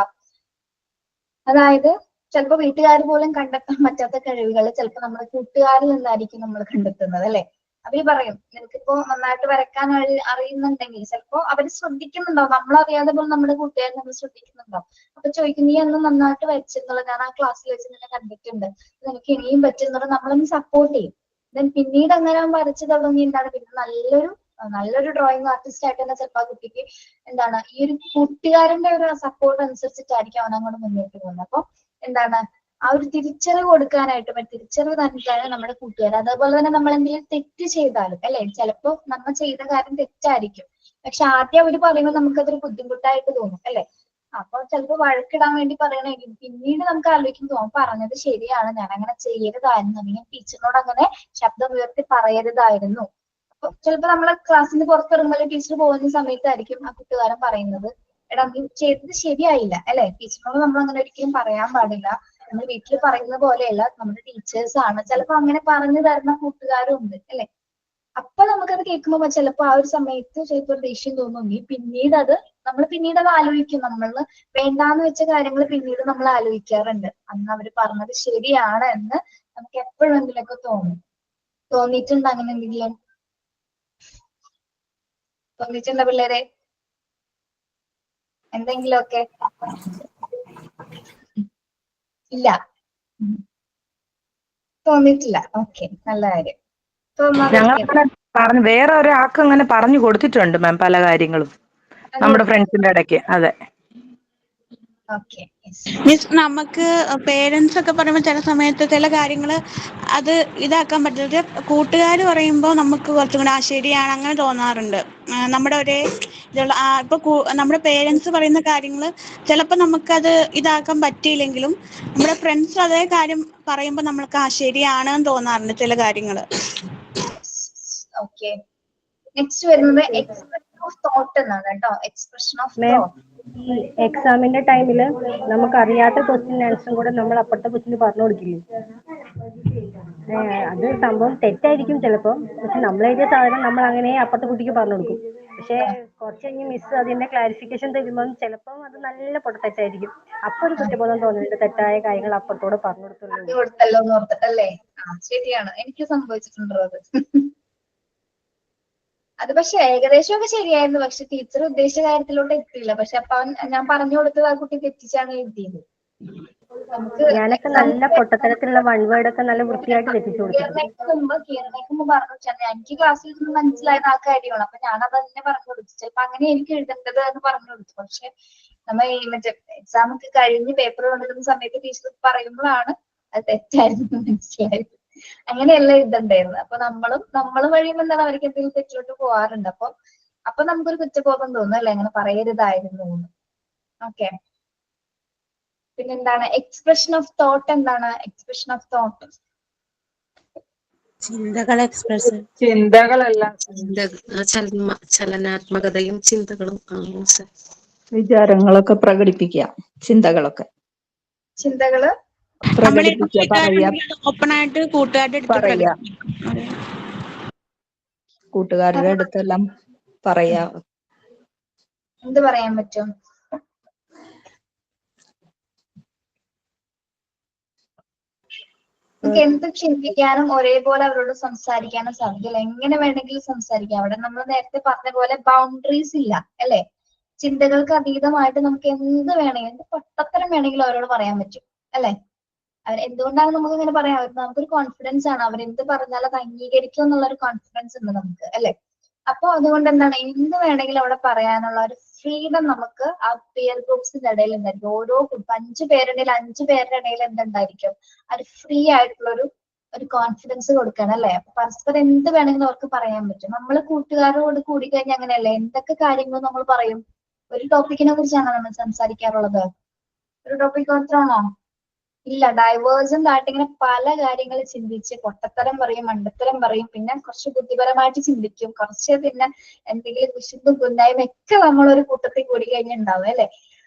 B: അതായത് ചിലപ്പോൾ വീട്ടുകാർ പോലും കണ്ടെത്താൻ പറ്റാത്ത കഴിവുകൾ ചിലപ്പോൾ നമ്മുടെ കൂട്ടുകാരിൽ നിന്നായിരിക്കും നമ്മൾ കണ്ടെത്തുന്നത് അല്ലെ. അവര് പറയും നിനക്കിപ്പോ നന്നായിട്ട് വരക്കാൻ അറിയുന്നുണ്ടെങ്കിൽ ചിലപ്പോ അവര് ശ്രദ്ധിക്കുന്നുണ്ടാവും, നമ്മളറിയാതെ പോലും നമ്മുടെ കൂട്ടുകാർ നമ്മൾ ശ്രദ്ധിക്കുന്നുണ്ടാവും. അപ്പൊ ചോദിക്കും നീ അന്ന് നന്നായിട്ട് വരച്ചിരുന്നുള്ള, ഞാൻ ആ ക്ലാസ്സിൽ വെച്ച് നിന്നെ കണ്ടിട്ടുണ്ട്, നിനക്ക് ഇനിയും പറ്റുന്നുള്ള നമ്മളൊന്ന് സപ്പോർട്ട് ചെയ്യും. ദെൻ പിന്നീട് അങ്ങനെ വരച്ചു തുടങ്ങി എന്താണ് പിന്നെ നല്ലൊരു ഡ്രോയിങ് ആർട്ടിസ്റ്റ് ആയിട്ട് തന്നെ ചിലപ്പോൾ ആ കുട്ടിക്ക് എന്താണ് ഈ ഒരു കൂട്ടുകാരന്റെ ഒരു സപ്പോർട്ട് അനുസരിച്ചിട്ടായിരിക്കും അവൻ അങ്ങോട്ട് മുന്നോട്ട് പോകുന്നത്. അപ്പൊ എന്താണ് ആ ഒരു തിരിച്ചറിവ് കൊടുക്കാനായിട്ട് തിരിച്ചറിവ് നൽകാൻ നമ്മുടെ കൂട്ടുകാർ. അതേപോലെ തന്നെ നമ്മൾ എന്തെങ്കിലും തെറ്റ് ചെയ്താലും അല്ലെ, ചിലപ്പോൾ നമ്മൾ ചെയ്ത കാര്യം തെറ്റായിരിക്കും, പക്ഷെ ആദ്യം അവര് പറയുമ്പോൾ നമുക്കതൊരു ബുദ്ധിമുട്ടായിട്ട് തോന്നും അല്ലെ. അപ്പൊ ചിലപ്പോൾ വഴക്കിടാൻ വേണ്ടി പറയണമെങ്കിൽ പിന്നീട് നമുക്ക് ആലോചിക്കും തോന്നും പറഞ്ഞത് ശരിയാണ്, ഞാൻ അങ്ങനെ ചെയ്യരുതായിരുന്നു, അല്ലെങ്കിൽ ടീച്ചറിനോട് അങ്ങനെ ശബ്ദം ഉയർത്തി പറയരുതായിരുന്നു. അപ്പൊ ചിലപ്പോൾ നമ്മളെ ക്ലാസ്സിന് പുറത്തിറങ്ങുമ്പോൾ ടീച്ചർ പോകുന്ന സമയത്തായിരിക്കും ആ കൂട്ടുകാരൻ പറയുന്നത് എടാ നീ ചെയ്തത് ശരിയായില്ല അല്ലെ. ടീച്ചറിനോട് നമ്മൾ അങ്ങനെ ഒരിക്കലും പറയാൻ പാടില്ല, നമ്മൾ വീട്ടിൽ പറയുന്ന പോലെയല്ല, നമ്മുടെ ടീച്ചേഴ്സ് ആണ്. ചിലപ്പോ അങ്ങനെ പറഞ്ഞു തരുന്ന കൂട്ടുകാരും ഉണ്ട് അല്ലെ. അപ്പൊ നമുക്കത് കേൾക്കുമ്പോ ചിലപ്പോ ആ ഒരു സമയത്ത് ചിലപ്പോ ഒരു ദേഷ്യം തോന്നുമെങ്കിൽ പിന്നീട് അത് ആലോചിക്കും. നമ്മൾ വേണ്ടാന്ന് വെച്ച കാര്യങ്ങൾ പിന്നീട് നമ്മൾ ആലോചിക്കാറുണ്ട്, അന്ന് അവര് പറഞ്ഞത് ശരിയാണ് എന്ന് നമുക്ക് എപ്പോഴെങ്കിലൊക്കെ തോന്നിയിട്ടുണ്ട്. അങ്ങനെ എന്തെങ്കിലും തോന്നിയിട്ടുണ്ടോ പിള്ളേരെ? എന്തെങ്കിലുമൊക്കെ? ഇല്ല, തോന്നിയിട്ടില്ല. ഓക്കെ, നല്ല കാര്യം.
F: ഞങ്ങളങ്ങനെ പറഞ്ഞു, വേറെ ഒരാൾക്ക് അങ്ങനെ പറഞ്ഞു കൊടുത്തിട്ടുണ്ട് മാം പല കാര്യങ്ങളും നമ്മുടെ ഫ്രണ്ട്സിന്റെ ഇടയ്ക്ക്. അതെ
B: ഓക്കെ.
J: മീൻസ് നമുക്ക് പേരൻസ് ഒക്കെ പറയുമ്പോൾ ചില സമയത്ത് ചില കാര്യങ്ങൾ അത് ഇതാക്കാൻ പറ്റാതെ കൂട്ടുകാർ പറയുമ്പോൾ നമുക്ക് കുറച്ചും കൂടെ ശരിയാണ് അങ്ങനെ തോന്നാറുണ്ട്. നമ്മുടെ ഒരേ ഇതുള്ള ഇപ്പോൾ നമ്മുടെ പേരൻസ് പറയുന്ന കാര്യങ്ങൾ ചിലപ്പോൾ നമുക്കത് ഇതാക്കാൻ പറ്റിയില്ലെങ്കിലും നമ്മുടെ ഫ്രണ്ട്സ് അതേ കാര്യം പറയുമ്പോൾ നമ്മൾക്ക് ശരിയാണെന്ന് തോന്നാറുണ്ട് ചില കാര്യങ്ങൾ.
B: ഓക്കെ, നെക്സ്റ്റ് വരുന്നത് എക്സ്പ്രഷൻ ഓഫ് തോട്ട് എന്നാണ് കേട്ടോ. Expression of thought.
G: ഈ എക്സാമിന്റെ ടൈമിൽ നമുക്ക് അറിയാത്ത ക്വസ്റ്റ്യൻ ആൻസറും കൂടെ നമ്മൾ അപ്പുറത്തെ ക്വസ്റ്റ്യന് പറഞ്ഞു കൊടുക്കില്ലേ? അത് സംഭവം തെറ്റായിരിക്കും ചിലപ്പോൾ, പക്ഷെ നമ്മൾ എഴുതിയ സാധനം നമ്മൾ അങ്ങനെ അപ്പുറത്തെ കുട്ടിക്ക് പറഞ്ഞു കൊടുക്കും. പക്ഷെ കുറച്ച് കഴിഞ്ഞ് മിസ് അതിന്റെ ക്ലാരിഫിക്കേഷൻ തരുമ്പോൾ ചിലപ്പോൾ അത് നല്ല പൊട്ടത്തെറ്റായിരിക്കും. അപ്പൊ ഒരു കുറ്റബോധം തോന്നുന്നുണ്ട്, തെറ്റായ കാര്യങ്ങൾ അപ്പുറത്തോടെ പറഞ്ഞു
B: കൊടുത്തല്ലോ എന്ന് ഓർത്തിട്ടല്ലേ. ശരിയാണ്, എനിക്ക് സംഭവിച്ചിട്ടുണ്ടോ അത്. അത് പക്ഷെ ഏകദേശമൊക്കെ ശരിയായിരുന്നു, പക്ഷെ ടീച്ചർ ഉദ്ദേശിച്ച കാര്യത്തിലോട്ട് എത്തിയില്ല. പക്ഷെ അപ്പൊ ഞാൻ പറഞ്ഞു കൊടുത്തത് ആ കുട്ടി തെറ്റിച്ചാണ് എഴുതിയത്.
G: ഞാനൊക്കെ നല്ല പൊട്ടത്തരത്തിലുള്ള വൺ വേർഡ് ഒക്കെ നല്ല വൃത്തിയായിട്ട് തെറ്റിച്ചു കൊടുത്തിട്ടുണ്ട്.
B: കീറിനേക്ക് മുമ്പ് പറഞ്ഞു എനിക്ക് ക്ലാസ്സിൽ നിന്ന് മനസ്സിലായത് ആ കാര്യമാണ്, അപ്പൊ ഞാൻ അത് തന്നെ പറഞ്ഞു കൊടുത്തു. ചിലപ്പോ അങ്ങനെ എനിക്ക് എഴുതേണ്ടത് എന്ന് പറഞ്ഞു കൊടുത്തു. പക്ഷെ നമ്മ ഈ മറ്റേ എക്സാം ഒക്കെ കഴിഞ്ഞ് പേപ്പർ കൊണ്ടുവരുന്ന സമയത്ത് ടീച്ചർ പറയുമ്പോഴാണ് അത് തെറ്റായിരുന്നു മനസ്സിലായത്. അങ്ങനെയല്ല ഇതുണ്ടായിരുന്നത്. അപ്പൊ നമ്മളും വഴിയും എന്താണ് അവർക്ക് എന്തെങ്കിലും തെറ്റിലോട്ട് പോവാറുണ്ട്. അപ്പൊ നമുക്കൊരു കുറ്റബോധം തോന്നും അല്ലെ, അങ്ങനെ പറയരുതായിരുന്നു എന്ന്. ഓക്കെ, പിന്നെന്താണ് എക്സ്പ്രഷൻ ഓഫ് തോട്ട്? എന്താണ് എക്സ്പ്രഷൻ ഓഫ് തോട്ട്?
D: ചിന്തകൾ എക്സ്പ്രസ്
E: ചിന്തകളല്ല,
D: ചലനാത്മകതയും ചിന്തകളും
K: വിചാരങ്ങളൊക്കെ പ്രകടിപ്പിക്കുക, ചിന്തകള് പ്രകടിപ്പിക്കുക, പറയാ,
J: ഓപ്പൺ ആയിട്ട് കൂട്ടുകാരുടെ അടുത്ത്
K: പറയാ, കൂട്ടുകാരുടെ അടുത്തെല്ലാം പറയാ.
B: എന്ത് പറയാൻ പറ്റും? നമുക്ക് എന്ത് ചിന്തിക്കാനും ഒരേപോലെ അവരോട് സംസാരിക്കാനും സാധിക്കില്ല. എങ്ങനെ വേണമെങ്കിലും സംസാരിക്കാം. അവിടെ നമ്മൾ നേരത്തെ പറഞ്ഞ പോലെ ബൗണ്ടറീസ് ഇല്ല അല്ലെ. ചിന്തകൾക്ക് അതീതമായിട്ട് നമുക്ക് എന്ത് വേണമെങ്കിലും, എന്ത് പൊട്ടത്തരം വേണമെങ്കിലും അവരോട് പറയാൻ പറ്റും അല്ലെ. എന്തുകൊണ്ടാണ് നമുക്ക് ഇങ്ങനെ പറയാൻ പറ്റുന്നത്? നമുക്കൊരു കോൺഫിഡൻസ് ആണ്, അവരെന്ത് പറഞ്ഞാൽ അത് അംഗീകരിക്കും എന്നുള്ള ഒരു കോൺഫിഡൻസ് ഉണ്ട് നമുക്ക് അല്ലെ. അപ്പൊ അതുകൊണ്ട് എന്താണ്, എന്ത് വേണമെങ്കിലും അവിടെ പറയാനുള്ള ഒരു ഫ്രീഡം നമുക്ക് ആ പിയർ ഗ്രൂപ്പ്സിന്റെ ഇടയിൽ ഉണ്ടായിരിക്കും. ഓരോ 5 പേരുണ്ടെങ്കിൽ 5 പേരുടെ ഇടയിൽ എന്തുണ്ടായിരിക്കും, ഒരു ഫ്രീ ആയിട്ടുള്ള ഒരു കോൺഫിഡൻസ് കൊടുക്കണം അല്ലെ. അപ്പൊ പരസ്പരം എന്ത് വേണമെങ്കിലും അവർക്ക് പറയാൻ പറ്റും. നമ്മൾ കൂട്ടുകാരോട് കൂടിക്കഴിഞ്ഞാൽ അങ്ങനെയല്ലേ, എന്തൊക്കെ കാര്യങ്ങൾ നമ്മൾ പറയും. ഒരു ടോപ്പിക്കിനെ കുറിച്ചാണോ നമ്മൾ സംസാരിക്കാറുള്ളത്? ഒരു ടോപ്പിക് മാത്രമാണോ? ഇല്ല, ഡൈവേഴ്സന്റ് ആയിട്ട് ഇങ്ങനെ പല കാര്യങ്ങൾ ചിന്തിച്ച് പൊട്ടത്തരം പറയും, മണ്ടത്തരം പറയും, പിന്നെ കുറച്ച് ബുദ്ധിപരമായിട്ട് ചിന്തിക്കും, കുറച്ച് പിന്നെ എന്തെങ്കിലും കുശുമ്പും കുന്നായ്മ ഒക്കെ നമ്മളൊരു കൂട്ടത്തിൽ കൂടി കഴിഞ്ഞുണ്ടാവും അല്ലെ.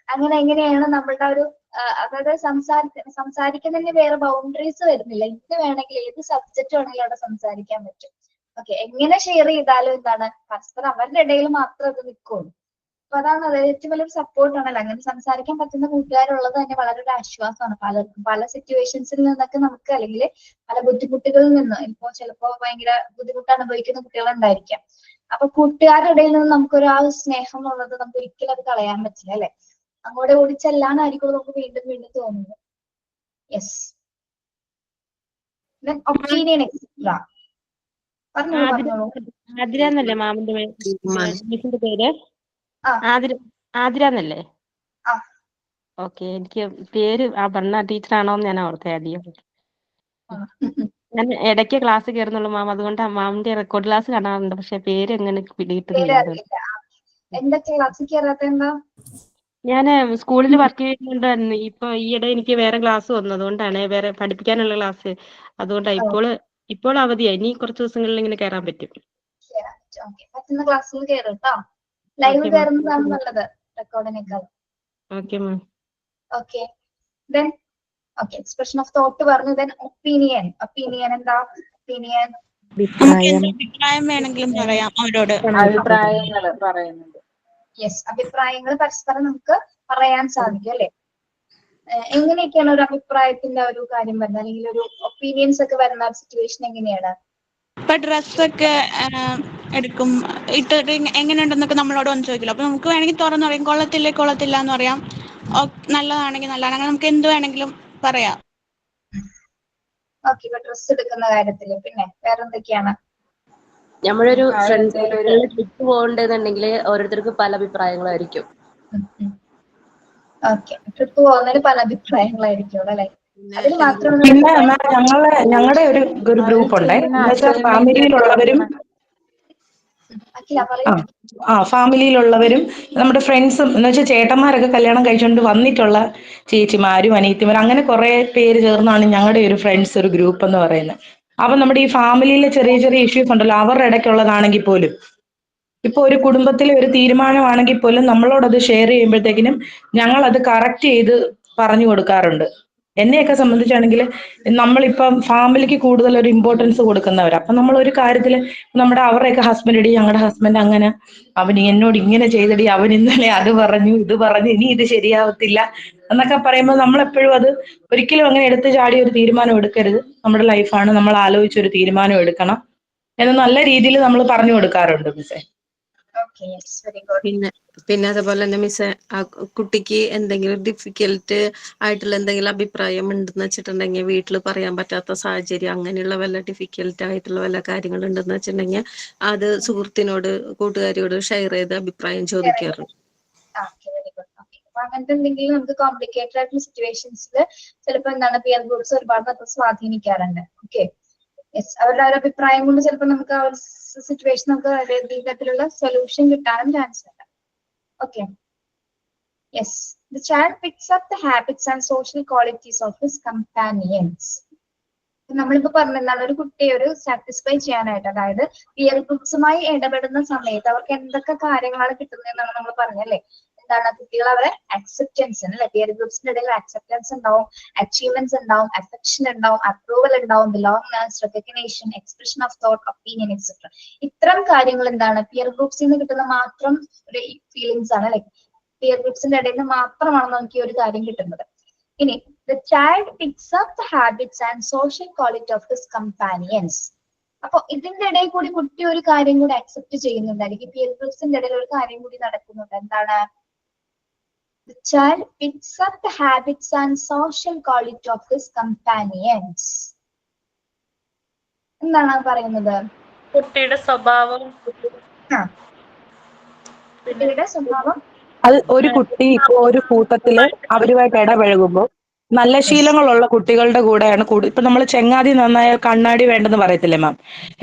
B: എങ്ങനെയാണ് നമ്മളുടെ ഒരു അതായത് സംസാരിക്കുന്നതിന് വേറെ ബൗണ്ടറീസ് വരുന്നില്ല. എന്ത് വേണമെങ്കിലും ഏത് സബ്ജക്ട് വേണമെങ്കിലും അവിടെ സംസാരിക്കാൻ പറ്റും. ഓക്കെ, എങ്ങനെ ഷെയർ ചെയ്താലും എന്താണ് പരസ്പരം അവരുടെ ഇടയിൽ മാത്രം അത് നിൽക്കുള്ളൂ. അപ്പൊ അതാണ് അത് ഏറ്റവും വലിയൊരു സപ്പോർട്ടാണല്ലോ. അങ്ങനെ സംസാരിക്കാൻ പറ്റുന്ന കൂട്ടുകാരുള്ളത് തന്നെ വളരെ ഒരു ആശ്വാസമാണ്. പല സിറ്റുവേഷൻസിൽ നിന്നൊക്കെ നമുക്ക്, അല്ലെങ്കിൽ പല ബുദ്ധിമുട്ടുകളിൽ നിന്ന്, ഇപ്പോ ചിലപ്പോ ഭയങ്കര ബുദ്ധിമുട്ട് അനുഭവിക്കുന്ന കുട്ടികളുണ്ടായിരിക്കാം. അപ്പൊ കൂട്ടുകാരുടെ ഇടയിൽ നിന്ന് നമുക്കൊരു ആ സ്നേഹം എന്നുള്ളത് നമുക്ക് ഒരിക്കലും അത് കളയാൻ പറ്റില്ല അല്ലെ. അങ്ങോട്ട് ഓടിച്ചെല്ലാനായിരിക്കും നമുക്ക് വീണ്ടും വീണ്ടും തോന്നുന്നത്. യെസ്. ഒപ്പീനിയൻ എക്സെട്ര പറഞ്ഞോളൂ.
L: ആതിര എന്നല്ലേ മാമിന്റെ മിസ്സിന്റെ പേര്? ആതിര എന്നല്ലേ? ഓക്കെ, എനിക്ക് പേര് അപർണ ടീച്ചറാണോന്ന് ഞാൻ ഓർത്തേ ആദ്യം. ഞാൻ ഇടയ്ക്ക് ക്ലാസ് കയറുന്നുള്ളൂ മാം, അതുകൊണ്ട് മാമിന്റെ റെക്കോർഡ് ക്ലാസ് കാണാറുണ്ട്, പക്ഷെ പേര് എങ്ങനെ പിടികിട്ടുന്നില്ല.
B: എന്തൊക്കെ ക്ലാസ്സിൽ കയറാത്ത എന്താ?
L: ഞാൻ സ്കൂളിൽ വർക്ക് ചെയ്യുന്നുണ്ടായിരുന്നു. ഇപ്പൊ ഈയിടെ എനിക്ക് വേറെ ക്ലാസ് വന്നു, അതുകൊണ്ടാണ് വേറെ പഠിപ്പിക്കാനുള്ള ക്ലാസ്. അതുകൊണ്ടാണ് ഇപ്പോൾ അവധിയായി. ഇനി കുറച്ച് ദിവസങ്ങളിൽ ഇങ്ങനെ കയറാൻ പറ്റും.
B: പറ്റുന്ന ക്ലാസ്സിൽ കയറും കേട്ടോ. ലൈവ് കയറുന്നതാണ് നല്ലത് റെക്കോർഡിനേക്കാൾ.
L: Okay ma'am.
B: Okay. Then okay, expression of thought പറഞ്ഞു. Then opinion. ഒപ്പീനിയൻ എന്താ? ഒപ്പീനിയൻ
J: അഭിപ്രായം വേണമെങ്കിലും പറയാം അവരോട്.
I: അഭിപ്രായങ്ങൾ പറയുന്നത്.
B: യെസ്, അഭിപ്രായങ്ങൾ പരസ്പരം നമുക്ക് പറയാൻ സാധിക്കും അല്ലെ. എങ്ങനെയൊക്കെയാണ് ഒരു അഭിപ്രായത്തിന്റെ ഒരു കാര്യം വരുന്നത്, അല്ലെങ്കിൽ ഒരു ഒപ്പീനിയൻസ് ഒക്കെ വരുന്ന സിറ്റുവേഷൻ എങ്ങനെയാണ്?
J: ഇപ്പൊ ഡ്രസ്സൊക്കെ എടുക്കും, ഇട്ടിട്ട് എങ്ങനെയുണ്ടെന്നൊക്കെ നമ്മളോട് വന്ന് ചോദിക്കില്ല. അപ്പൊ നമുക്ക് വേണമെങ്കിൽ തുറന്നു പറയാം, കൊള്ളത്തില്ല എന്ന് പറയാം. നല്ലതാണെങ്കിൽ നല്ലതാണ്, അങ്ങനെ നമുക്ക് എന്ത് വേണമെങ്കിലും പറയാം.
B: ഓക്കെ, ഇപ്പൊ ഡ്രസ് എടുക്കുന്ന കാര്യത്തില് പിന്നെ വേറെന്തൊക്കെയാണ്?
H: നമ്മളൊരു ഫ്രണ്ട്സ് ട്രിപ്പ് പോകണ്ടെന്നുണ്ടെങ്കിൽ ഓരോരുത്തർക്ക് പല അഭിപ്രായങ്ങളായിരിക്കും.
B: ഓക്കെ, ട്രിപ്പ് പോകുന്നതിന് പല അഭിപ്രായങ്ങളായിരിക്കും അല്ലെ. അതിന് മാത്രമല്ല,
F: പിന്നെ ഞങ്ങളുടെ ഒരു ഗ്രൂപ്പ് ഉണ്ട്. എന്നുവെച്ചാൽ ഫാമിലിയിലുള്ളവരും ഫാമിലിയിലുള്ളവരും നമ്മുടെ ഫ്രണ്ട്സും, എന്ന് വെച്ചാൽ ചേട്ടന്മാരൊക്കെ കല്യാണം കഴിച്ചുകൊണ്ട് വന്നിട്ടുള്ള ചേച്ചിമാരും അനിയത്തിമാരും, അങ്ങനെ കുറെ പേര് ചേർന്നാണ് ഞങ്ങളുടെ ഒരു ഫ്രണ്ട്സ് ഒരു ഗ്രൂപ്പ് എന്ന് പറയുന്നത്. അപ്പൊ നമ്മുടെ ഈ ഫാമിലിയിലെ ചെറിയ ചെറിയ ഇഷ്യൂസ് ഉണ്ടല്ലോ, അവരുടെ ഇടയ്ക്കുള്ളതാണെങ്കിൽ പോലും, ഇപ്പൊ ഒരു കുടുംബത്തിലെ ഒരു തീരുമാനമാണെങ്കിൽ പോലും നമ്മളോടത് ഷെയർ ചെയ്യുമ്പോഴത്തേക്കിനും ഞങ്ങൾ അത് കറക്റ്റ് ചെയ്ത് പറഞ്ഞു കൊടുക്കാറുണ്ട്. എന്നെയൊക്കെ സംബന്ധിച്ചാണെങ്കിൽ നമ്മളിപ്പം ഫാമിലിക്ക് കൂടുതൽ ഒരു ഇമ്പോർട്ടൻസ് കൊടുക്കുന്നവരാ. അപ്പൊ നമ്മൾ ഒരു കാര്യത്തിൽ അവരുടെയൊക്കെ ഹസ്ബൻഡ് ഇടി, ഞങ്ങളുടെ ഹസ്ബൻഡ് അങ്ങനെ, അവൻ എന്നോട് ഇങ്ങനെ ചെയ്തടി, അവൻ ഇന്നലെ അത് പറഞ്ഞു ഇത് പറഞ്ഞു, ഇനി ഇത് ശരിയാവത്തില്ല എന്നൊക്കെ പറയുമ്പോൾ നമ്മളെപ്പോഴും അത് ഒരിക്കലും അങ്ങനെ എടുത്തു ചാടി ഒരു തീരുമാനം എടുക്കരുത്. നമ്മുടെ ലൈഫാണ്, നമ്മൾ ആലോചിച്ചൊരു തീരുമാനം എടുക്കണം എന്ന് നല്ല രീതിയിൽ നമ്മൾ പറഞ്ഞു കൊടുക്കാറുണ്ട് മിസ്സേ.
E: പിന്നെ അതുപോലെ തന്നെ മിസ്സേ, ആ കുട്ടിക്ക് എന്തെങ്കിലും ഡിഫിക്കൽട്ട് ആയിട്ടുള്ള എന്തെങ്കിലും അഭിപ്രായം ഉണ്ടെന്ന് വെച്ചിട്ടുണ്ടെങ്കിൽ, വീട്ടിൽ പറയാൻ പറ്റാത്ത സാഹചര്യം, അങ്ങനെയുള്ള വല്ല ഡിഫിക്കൽട്ട് ആയിട്ടുള്ള വല്ല കാര്യങ്ങൾ ഉണ്ടെന്ന് വെച്ചിട്ടുണ്ടെങ്കിൽ അത് സുഹൃത്തിനോട്, കൂട്ടുകാരിയോട് ഷെയർ ചെയ്ത് അഭിപ്രായം ചോദിക്കാറുണ്ട്.
B: അങ്ങനത്തെ എന്തെങ്കിലും നമുക്ക് കോംപ്ലിക്കേറ്റഡ് ആയിട്ടുള്ള സിറ്റുവേഷൻസിൽ ചിലപ്പോൾ എന്താണ് പിയർ ഗ്രൂപ്പ്സ് ഒരുപാട് സ്വാധീനിക്കാറുണ്ട്. ഓക്കെ, യെസ്, അവരുടെ ഒരു അഭിപ്രായം കൊണ്ട് ചിലപ്പോൾ നമുക്ക് ആ ഒരു സിറ്റുവേഷൻ നമുക്ക് തരത്തിലുള്ള സൊല്യൂഷൻ കിട്ടാനും ചാൻസ് ഉണ്ട്. Okay, yes. The child picks up the habits and social qualities of his companions. നമ്മളിപ്പോ പറഞ്ഞ എന്താണ്, ഒരു കുട്ടിയെ ഒരു സാറ്റിസ്ഫൈ ചെയ്യാനായിട്ട്, അതായത് പിയർ ഗ്രൂപ്പ്സുമായി ഇടപെടുന്ന സമയത്ത് അവർക്ക് എന്തൊക്കെ കാര്യങ്ങളാണ് കിട്ടുന്നതെന്നാണ് നമ്മൾ പറഞ്ഞല്ലേ. എന്താണ്, കുട്ടികൾ അവരെ അക്സെപ്റ്റൻസ് അല്ലെ, പിയർ ഗ്രൂപ്പ്സിന്റെ ഇടയിൽ അക്സെപ്റ്റൻസ് ഉണ്ടാവും, അച്ചീവ്മെന്റ്സ് ഉണ്ടാവും, അഫെക്ഷൻ ഉണ്ടാവും, അപ്രൂവൽ ഉണ്ടാവും, belongingness, recognition, expression of thought, opinion etcetera. ഇത്തരം കാര്യങ്ങൾ എന്താണ് പിയർ ഗ്രൂപ്പ്സിൽ നിന്ന് കിട്ടുന്ന മാത്രം ഒരു ഫീലിങ്സ് ആണ് അല്ലെ. പിയർ ഗ്രൂപ്പ്സിന്റെ ഇടയിൽ നിന്ന് മാത്രമാണ് നമുക്ക് ഈ ഒരു കാര്യം കിട്ടുന്നത്. ഇനി the child picks up the habits and social quality of his companions. അപ്പൊ ഇതിന്റെ ഇടയിൽ കൂടി കുട്ടി ഒരു കാര്യം കൂടി അക്സെപ്റ്റ് ചെയ്യുന്നുണ്ട്, അല്ലെങ്കിൽ പിയർ ഗ്രൂപ്പ്സിന്റെ ഇടയിൽ ഒരു കാര്യം കൂടി നടക്കുന്നുണ്ട്. എന്താണ്? The child picks up the habits and social quality of his companions. എന്താണ് പറയുന്നത്?
A: കുട്ടിയുടെ സ്വഭാവം.
B: കുട്ടിയുടെ സ്വഭാവം.
F: അത് ഒരു കുട്ടി ഇപ്പോ ഒരു കൂട്ടത്തില് അവരുമായിട്ട് ഇടപഴകുമ്പോൾ നല്ല ശീലങ്ങളുള്ള കുട്ടികളുടെ കൂടെയാണ് ഇപ്പൊ നമ്മൾ ചെങ്ങാതി നന്നായ കണ്ണാടി വേണ്ടെന്ന് പറയത്തില്ലേ മാം,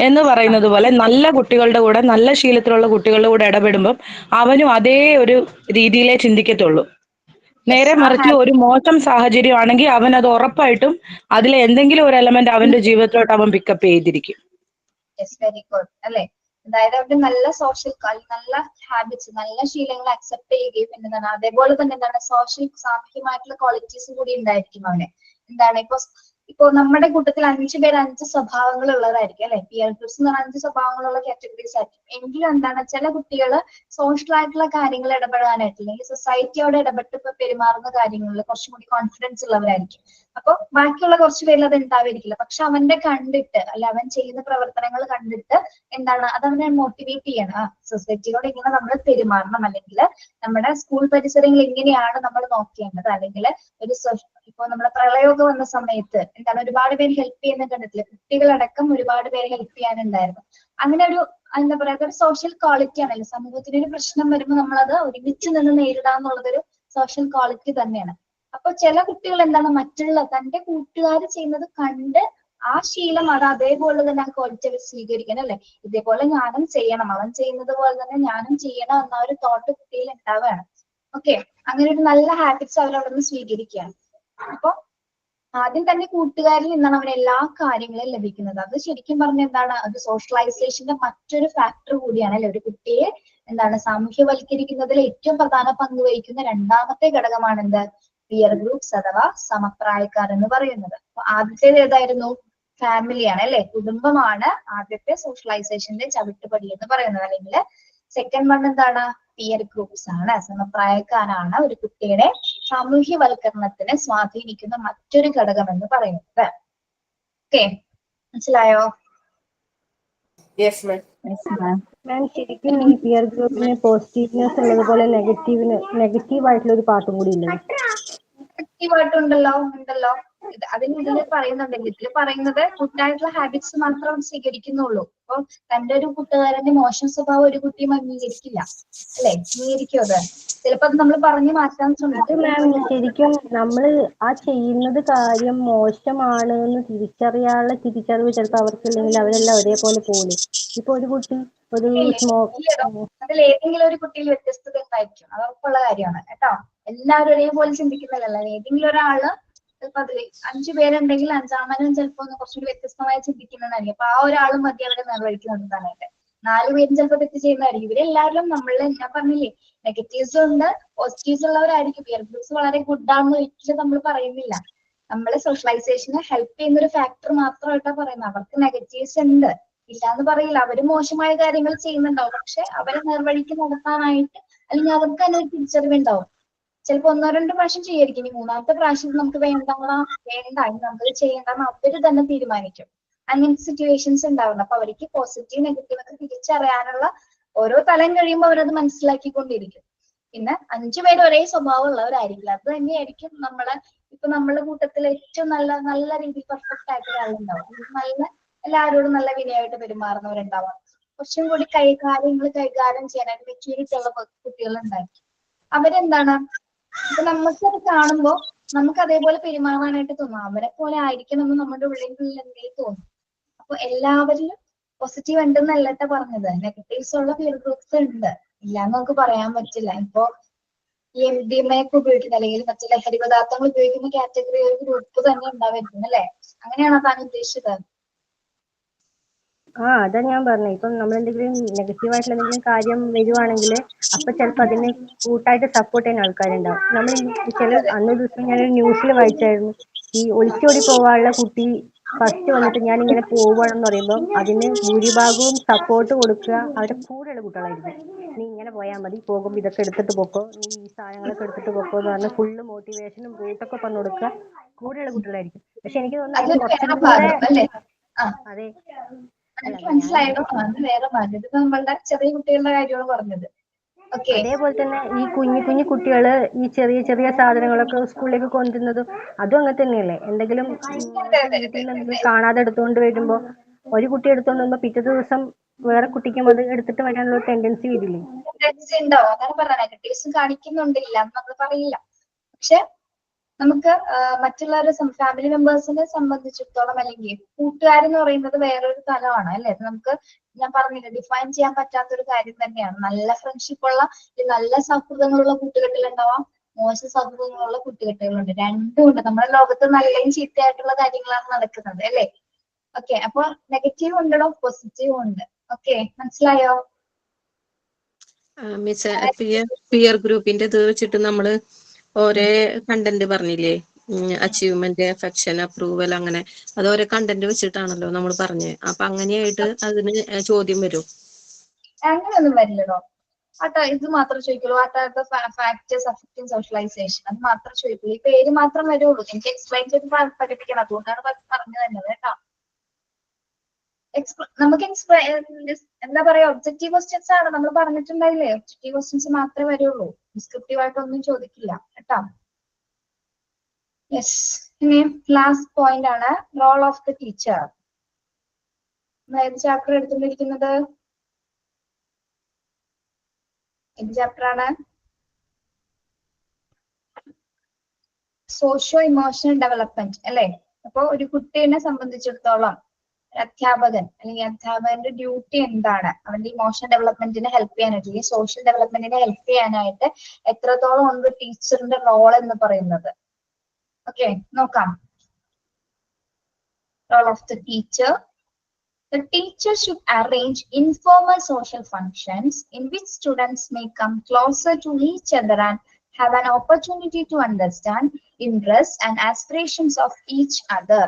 F: എന്ന് പറയുന്നത് പോലെ നല്ല കുട്ടികളുടെ കൂടെ, നല്ല ശീലത്തിലുള്ള കുട്ടികളുടെ കൂടെ ഇടപെടുമ്പോൾ അവനും അതേ ഒരു രീതിയിലേ ചിന്തിക്കത്തുള്ളൂ. നേരെ മറിച്ച് ഒരു മോശം സാഹചര്യം ആണെങ്കിൽ അവൻ അത് ഉറപ്പായിട്ടും അതിലെ എന്തെങ്കിലും ഒരു എലമെന്റ് അവന്റെ ജീവിതത്തിലോട്ട് അവൻ പിക്കപ്പ് ചെയ്തിരിക്കും.
B: വെരി ഗുഡ് അല്ലെ. അതായത് അവരുടെ നല്ല സോഷ്യൽ, നല്ല ഹാബിറ്റ്സ്, നല്ല ശീലങ്ങൾ അക്സെപ്റ്റ് ചെയ്യുകയും എന്താണ്, അതേപോലെ തന്നെ എന്താണ് സാമൂഹികമായിട്ടുള്ള ക്വാളിറ്റീസും കൂടി ഉണ്ടായിരിക്കും അവന്. എന്താണ് ഇപ്പൊ ഇപ്പൊ നമ്മുടെ കൂട്ടത്തിൽ 5 പേര് 5 സ്വഭാവങ്ങൾ ഉള്ളതായിരിക്കും അല്ലെ. പിയർ ഗ്രൂപ്പ്സ് എന്ന് പറഞ്ഞാൽ 5 സ്വഭാവങ്ങളുള്ള കാറ്റഗറീസ് ആയിരിക്കും. എങ്കിലും എന്താണ് ചില കുട്ടികൾ സോഷ്യൽ ആയിട്ടുള്ള കാര്യങ്ങൾ ഇടപെടാനായിട്ട് അല്ലെങ്കിൽ സൊസൈറ്റിയോട് ഇടപെട്ട് ഇപ്പൊ പെരുമാറുന്ന കാര്യങ്ങളിൽ കുറച്ചും കൂടി കോൺഫിഡൻസ് ഉള്ളവരായിരിക്കും. അപ്പൊ ബാക്കിയുള്ള കുറച്ച് പേരിൽ അത് ഉണ്ടാവായിരിക്കില്ല. പക്ഷെ അവന്റെ കണ്ടിട്ട് അല്ല അവൻ ചെയ്യുന്ന പ്രവർത്തനങ്ങൾ കണ്ടിട്ട് എന്താണ് അത് അവനെ മോട്ടിവേറ്റ് ചെയ്യണം. സൊസൈറ്റിയോട് ഇങ്ങനെ നമ്മൾ പെരുമാറണം, അല്ലെങ്കിൽ നമ്മുടെ സ്കൂൾ പരിസരങ്ങൾ ഇങ്ങനെയാണ് നമ്മൾ നോക്കേണ്ടത്, അല്ലെങ്കിൽ ഒരു ഇപ്പൊ നമ്മുടെ പ്രളയമൊക്കെ വന്ന സമയത്ത് എന്താണ് ഒരുപാട് പേര് ഹെൽപ്പ് ചെയ്യുന്ന കണ്ടിട്ടില്ല, കുട്ടികളടക്കം ഒരുപാട് പേര് ഹെൽപ്പ് ചെയ്യാനുണ്ടായിരുന്നു. അങ്ങനെ ഒരു എന്താ പറയാ ഒരു സോഷ്യൽ ക്വാളിറ്റി ആണല്ലോ. സമൂഹത്തിന് ഒരു പ്രശ്നം വരുമ്പോൾ നമ്മളത് ഒരുമിച്ച് നിന്ന് നേരിടാന്നുള്ളതൊരു സോഷ്യൽ ക്വാളിറ്റി തന്നെയാണ്. അപ്പൊ ചില കുട്ടികൾ എന്താണ് മറ്റുള്ള തന്റെ കൂട്ടുകാർ ചെയ്യുന്നത് കണ്ട് ആ ശീലം അത് അതേപോലെ തന്നെ ആ ക്വാളിറ്റി അവർ സ്വീകരിക്കണം അല്ലെ. ഇതേപോലെ ഞാനും ചെയ്യണം, അവൻ ചെയ്യുന്നത് പോലെ തന്നെ ഞാനും ചെയ്യണം എന്ന ഒരു തോട്ട് കുട്ടിയിൽ ഉണ്ടാവുകയാണ്. ഓക്കെ, അങ്ങനെ ഒരു നല്ല ഹാബിറ്റ്സ് അവരവിടെ നിന്ന് സ്വീകരിക്കുകയാണ്. അപ്പൊ ആദ്യം തന്നെ കൂട്ടുകാരിൽ നിന്നാണ് അവൻ എല്ലാ കാര്യങ്ങളും ലഭിക്കുന്നത്. അത് ശരിക്കും പറഞ്ഞ എന്താണ് അത് സോഷ്യലൈസേഷന്റെ മറ്റൊരു ഫാക്ടർ കൂടിയാണ് അല്ലെ. ഒരു കുട്ടിയെ എന്താണ് സാമൂഹ്യവൽക്കരിക്കുന്നതിൽ ഏറ്റവും പ്രധാന പങ്ക് വഹിക്കുന്ന രണ്ടാമത്തെ ഘടകമാണ് എന്ത് പിയർ ഗ്രൂപ്പ്സ് അഥവാ സമപ്രായക്കാർ എന്ന് പറയുന്നത്. അപ്പൊ ആദ്യത്തേത് ഏതായിരുന്നു? ഫാമിലിയാണ് അല്ലെ, കുടുംബമാണ് ആദ്യത്തെ സോഷ്യലൈസേഷന്റെ ചവിട്ടുപടി എന്ന് പറയുന്നത്. അല്ലെങ്കിൽ സെക്കൻഡ് വൺ എന്താണ്? പിയർ ഗ്രൂപ്പ്സ് ആണ്, സമപ്രായക്കാരാണ് ഒരു കുട്ടിയുടെ സാമൂഹ്യവൽക്കരണത്തിനെ സ്വാധീനിക്കുന്ന മറ്റൊരു ഘടകം എന്ന് പറയുന്നത്. ഓക്കെ, മനസ്സിലായോ?
G: മാം ശരിക്കും ഈ പിയർ ഗ്രൂപ്പിന് പോസിറ്റീവ്നെസ് ഉള്ളതുപോലെ നെഗറ്റീവ് ആയിട്ടുള്ള ഒരു പാർട്ടും കൂടി ഇല്ലേ?
B: ആക്റ്റീവായിട്ടുണ്ടല്ലോ, ഉണ്ടല്ലോ. ഇതിൽ പറയുന്നുണ്ട്, ഇതിൽ പറയുന്നത് ഗുഡായിട്ടുള്ള ഹാബിറ്റ്സ് മാത്രം സ്വീകരിക്കുന്നുള്ളൂ. അപ്പൊ തന്റെ ഒരു കൂട്ടുകാരന്റെ മോശം സ്വഭാവം ഒരു കുട്ടിയും അംഗീകരിക്കില്ല അല്ലെ. അംഗീകരിക്കും അത് ചിലപ്പോ അത് നമ്മൾ പറഞ്ഞു മാറ്റാൻ ശ്രമിക്കും.
G: ശരിക്കും നമ്മള് ആ ചെയ്യുന്നത് കാര്യം മോശമാണ് എന്ന് തിരിച്ചറിയാനുള്ള തിരിച്ചറിവ് ചിലപ്പോൾ അവർക്കില്ലെങ്കിൽ അവരെല്ലാം ഒരേപോലെ പോലെ. ഇപ്പൊ ഒരു കുട്ടി ഒരു
B: അതിൽ ഏതെങ്കിലും ഒരു കുട്ടിയിൽ വ്യത്യസ്തത ഉണ്ടായിരിക്കും, അവർക്കുള്ള കാര്യമാണ് കേട്ടോ. എല്ലാവരും ഒരേപോലെ ചിന്തിക്കുന്നതല്ല. ഏതെങ്കിലും ഒരാള് ചിലപ്പോ അതിൽ 5 പേരുണ്ടെങ്കിൽ 5-ാമനും ചിലപ്പോ കുറച്ചുകൂടി വ്യത്യസ്തമായി ചിന്തിക്കുന്നതായിരിക്കും. അപ്പൊ ആ ഒരാളും മതി അവരെ നിർവഹിച്ച് നിർത്താനായിട്ട്. 4 പേരും ചിലപ്പോൾ തെറ്റ് ചെയ്യുന്നതായിരിക്കും. ഇവരെല്ലാവരും നമ്മളെ ഞാൻ പറഞ്ഞില്ലേ നെഗറ്റീവ്സ് ഉണ്ട് പോസിറ്റീവ്സ് ഉള്ളവരായിരിക്കും. പിയർ ഗ്രൂപ്പ്സ് വളരെ ഗുഡ് ആണെന്ന് ഒരിക്കലും നമ്മൾ പറയുന്നില്ല. നമ്മളെ സോഷ്യലൈസേഷനെ ഹെൽപ്പ് ചെയ്യുന്ന ഒരു ഫാക്ടർ മാത്രമായിട്ടാണ് പറയുന്നത്. അവർക്ക് നെഗറ്റീവ്സ് ഉണ്ട്, ഇല്ലാന്ന് പറയില്ല. അവര് മോശമായ കാര്യങ്ങൾ ചെയ്യുന്നുണ്ടാവും, പക്ഷെ അവരെ നിർവഹിക്ക് നടത്താനായിട്ട് അല്ലെങ്കിൽ അവർക്ക് തന്നെ ഒരു തിരിച്ചറിവുണ്ടാവും. ചിലപ്പോ 1-2 പ്രാവശ്യം ചെയ്യായിരിക്കും, ഇനി 3-ാമത്തെ പ്രാവശ്യം നമുക്ക് വേണ്ട നമുക്ക് ചെയ്യേണ്ടെന്ന് അവര് തന്നെ തീരുമാനിക്കും. അങ്ങനത്തെ സിറ്റുവേഷൻസ് ഉണ്ടാവുന്നു. അപ്പൊ അവർക്ക് പോസിറ്റീവ് നെഗറ്റീവ് ഒക്കെ തിരിച്ചറിയാനുള്ള ഓരോ തലം കഴിയുമ്പോൾ അവരത് മനസ്സിലാക്കിക്കൊണ്ടിരിക്കും. പിന്നെ 5 പേര് ഒരേ സ്വഭാവം ഉള്ളവരായിരിക്കില്ല. അത് തന്നെയായിരിക്കും നമ്മളെ കൂട്ടത്തിൽ ഏറ്റവും നല്ല രീതിയിൽ പെർഫെക്റ്റ് ആയിട്ട് ഒരാളുണ്ടാവും. നല്ല എല്ലാവരോടും നല്ല വിനയമായിട്ട് പെരുമാറുന്നവരുണ്ടാവാം. കുറച്ചും കൂടി കാര്യങ്ങൾ കൈകാര്യം ചെയ്യാനായിട്ട് മെച്യൂരിറ്റി ഉള്ള കുട്ടികളുണ്ടായിരിക്കും. അവരെന്താണ് ഇപ്പൊ നമുക്കത് കാണുമ്പോൾ നമുക്ക് അതേപോലെ പെരുമാറാനായിട്ട് തോന്നും. അവരെ പോലെ ആയിരിക്കണം എന്ന് നമ്മുടെ ഉള്ളിൽ എന്തെങ്കിലും തോന്നും. അപ്പൊ എല്ലാവരിലും പോസിറ്റീവ് ഉണ്ടെന്നല്ലട്ട പറഞ്ഞത്, നെഗറ്റീവ്സ് ഉള്ള പിയർ ഗ്രൂപ്പ്സ് ഉണ്ട്, ഇല്ലാന്ന് നമുക്ക് പറയാൻ പറ്റില്ല. ഇപ്പൊ ഈ MDMA ഒക്കെ ഉപയോഗിക്കുന്ന അല്ലെങ്കിൽ മറ്റു ലഹരി പദാർത്ഥങ്ങൾ ഉപയോഗിക്കുന്ന കാറ്റഗറി ഒരു ഗ്രൂപ്പ് തന്നെ ഉണ്ടാവായിരിക്കും അല്ലെ. അങ്ങനെയാണോ താൻ ഉദ്ദേശിച്ചത്?
G: അതാ ഞാൻ പറഞ്ഞത്. ഇപ്പം നമ്മളെന്തെങ്കിലും നെഗറ്റീവായിട്ടുള്ള എന്തെങ്കിലും കാര്യം വരുവാണെങ്കിൽ അപ്പൊ ചിലപ്പോൾ അതിനെ കൂട്ടായിട്ട് സപ്പോർട്ട് ചെയ്യുന്ന ആൾക്കാരുണ്ടാവും. നമ്മൾ അന്നൊരു ദിവസം ഞാനൊരു ന്യൂസിൽ വായിച്ചായിരുന്നു, ഈ ഒളിച്ചോടി പോകാനുള്ള കുട്ടി ഫസ്റ്റ് വന്നിട്ട് ഞാൻ ഇങ്ങനെ പോവുകയാണെന്ന് പറയുമ്പോൾ അതിന് ഭൂരിഭാഗവും സപ്പോർട്ട് കൊടുക്കുക അവരുടെ കൂടെയുള്ള കുട്ടികളായിരിക്കും. നീ ഇങ്ങനെ പോയാൽ മതി, പോകുമ്പോൾ ഇതൊക്കെ എടുത്തിട്ട് പോക്കോ, നീ ഈ സാധനങ്ങളൊക്കെ എടുത്തിട്ട് പോക്കോ എന്ന് പറഞ്ഞ് ഫുള്ള് മോട്ടിവേഷനും റൂട്ടൊക്കെ പറഞ്ഞു കൊടുക്കുക കൂടെയുള്ള കുട്ടികളായിരിക്കും. പക്ഷെ എനിക്ക് തോന്നുന്നു കുറച്ചും കൂടെ അതെ
B: മനസ്സിലായോ? അത് വേറെ ഭാഗം. ഇത് നമ്മളുടെ ചെറിയ കുട്ടികളുടെ കാര്യമാണ് പറഞ്ഞത്.
G: അതേപോലെ തന്നെ ഈ കുഞ്ഞു കുട്ടികള് ഈ ചെറിയ സാധനങ്ങളൊക്കെ സ്കൂളിലേക്ക് കൊണ്ടുവരുന്നതും അതും അങ്ങനെ തന്നെയല്ലേ. എന്തെങ്കിലും വീട്ടിൽ നിന്ന് കാണാതെ എടുത്തുകൊണ്ട് വരുമ്പോ ഒരു കുട്ടി എടുത്തുകൊണ്ട് വരുമ്പോ പിറ്റേ ദിവസം വേറെ കുട്ടിക്കും അത് എടുത്തിട്ട് വരാനുള്ള ടെൻഡൻസി വരില്ലേ?
B: ഉണ്ടാവും. അതാണ് പറഞ്ഞത്, നെഗറ്റീവ്സും കാണിക്കുന്നുണ്ടില്ല എന്ന് നമ്മൾ പറയില്ല. പക്ഷെ നമുക്ക് മറ്റുള്ളവരുടെ ഫാമിലി മെമ്പേഴ്സിനെ സംബന്ധിച്ചിടത്തോളം അല്ലെങ്കിൽ കൂട്ടുകാരെന്ന് പറയുന്നത് വേറൊരു തലമാണ് അല്ലെ. നമുക്ക് ഞാൻ പറഞ്ഞില്ല ഡിഫൈൻ ചെയ്യാൻ പറ്റാത്ത ഒരു കാര്യം തന്നെയാണ്. നല്ല ഫ്രണ്ട്ഷിപ്പ് ഉള്ള നല്ല സൗഹൃദങ്ങളുള്ള കൂട്ടുകെട്ടിലുണ്ടാവാം, മോശം സൗഹൃദങ്ങളുള്ള കൂട്ടുകെട്ടുകളുണ്ട്. രണ്ടും ഉണ്ട്. നമ്മുടെ ലോകത്ത് നല്ലയും ചീത്തയായിട്ടുള്ള കാര്യങ്ങളാണ് നടക്കുന്നത് അല്ലെ. ഓക്കെ, അപ്പൊ നെഗറ്റീവ് ഉണ്ടോ പോസിറ്റീവ് ഉണ്ട്. ഓക്കെ, മനസ്സിലായോ?
E: മിസ് പിയർ ഗ്രൂപ്പിന്റെ ഇത് വെച്ചിട്ട് നമ്മള് ഒരേ കണ്ടന്റ് പറഞ്ഞില്ലേ, അച്ചീവ്മെന്റ്, അഫെക്ഷൻ, അപ്രൂവൽ, അങ്ങനെ അത് ഓരോ കണ്ടന്റ് വെച്ചിട്ടാണല്ലോ നമ്മൾ പറഞ്ഞത്. അപ്പൊ അങ്ങനെയായിട്ട് അതിന് ചോദ്യം വരും.
B: അങ്ങനെയൊന്നും വരില്ലല്ലോ. ഇത് മാത്രം ചോദിക്കുള്ളൂ. ഫാക്ടേഴ്സ് അഫക്റ്റിംഗ് സോഷ്യലൈസേഷൻ അത് മാത്രം ചോദിക്കുള്ളൂ. ഈ പേര് മാത്രം വരുള്ളൂ. എനിക്ക് എക്സ്പ്ലെയിൻ ചെയ്ത് പഠിപ്പിക്കണം. അതുകൊണ്ടാണ് പറഞ്ഞു തന്നത് കേട്ടോ. നമുക്ക് എന്താ പറയാ, ഒബ്ജക്റ്റീവ് ക്വസ്റ്റ്യൻസ് ആണ് നമ്മൾ പറഞ്ഞിട്ടുണ്ടായില്ലേ. ഒബ്ജക്റ്റീവ് ക്വസ്റ്റ്യൻസ് മാത്രമേ വരുള്ളൂ. ഡിസ്ക്രിപ്റ്റീവ് ആയിട്ടൊന്നും ചോദിക്കില്ല കേട്ടോ. യെസ്. ഇനി ലാസ്റ്റ് പോയിന്റ് ആണ് റോൾ ഓഫ് ദ ടീച്ചർ. ഏത് ചാപ്റ്റർ എടുത്തുകൊണ്ടിരിക്കുന്നത്? ഏത് ചാപ്റ്റർ ആണ്? സോഷ്യോ ഇമോഷണൽ ഡെവലപ്മെന്റ് അല്ലെ. അപ്പൊ ഒരു കുട്ടീനെ സംബന്ധിച്ചിടത്തോളം അധ്യാപകൻ അല്ലെങ്കിൽ അധ്യാപകന്റെ ഡ്യൂട്ടി എന്താണ്? അവന്റെ ഇമോഷണൽ ഡെവലപ്മെന്റിനെ ഹെൽപ്പ് ചെയ്യാനായിട്ട്, ഈ സോഷ്യൽ ഡെവലപ്മെന്റിനെ ഹെൽപ്പ് ചെയ്യാനായിട്ട് എത്രത്തോളം ഉണ്ട് ടീച്ചറിന്റെ റോൾ എന്ന് പറയുന്നത്. ഓക്കെ, നോക്കാം. Role of the teacher. The teacher should arrange informal social functions in which students may come closer to each other and have an opportunity to understand interests and aspirations of each other.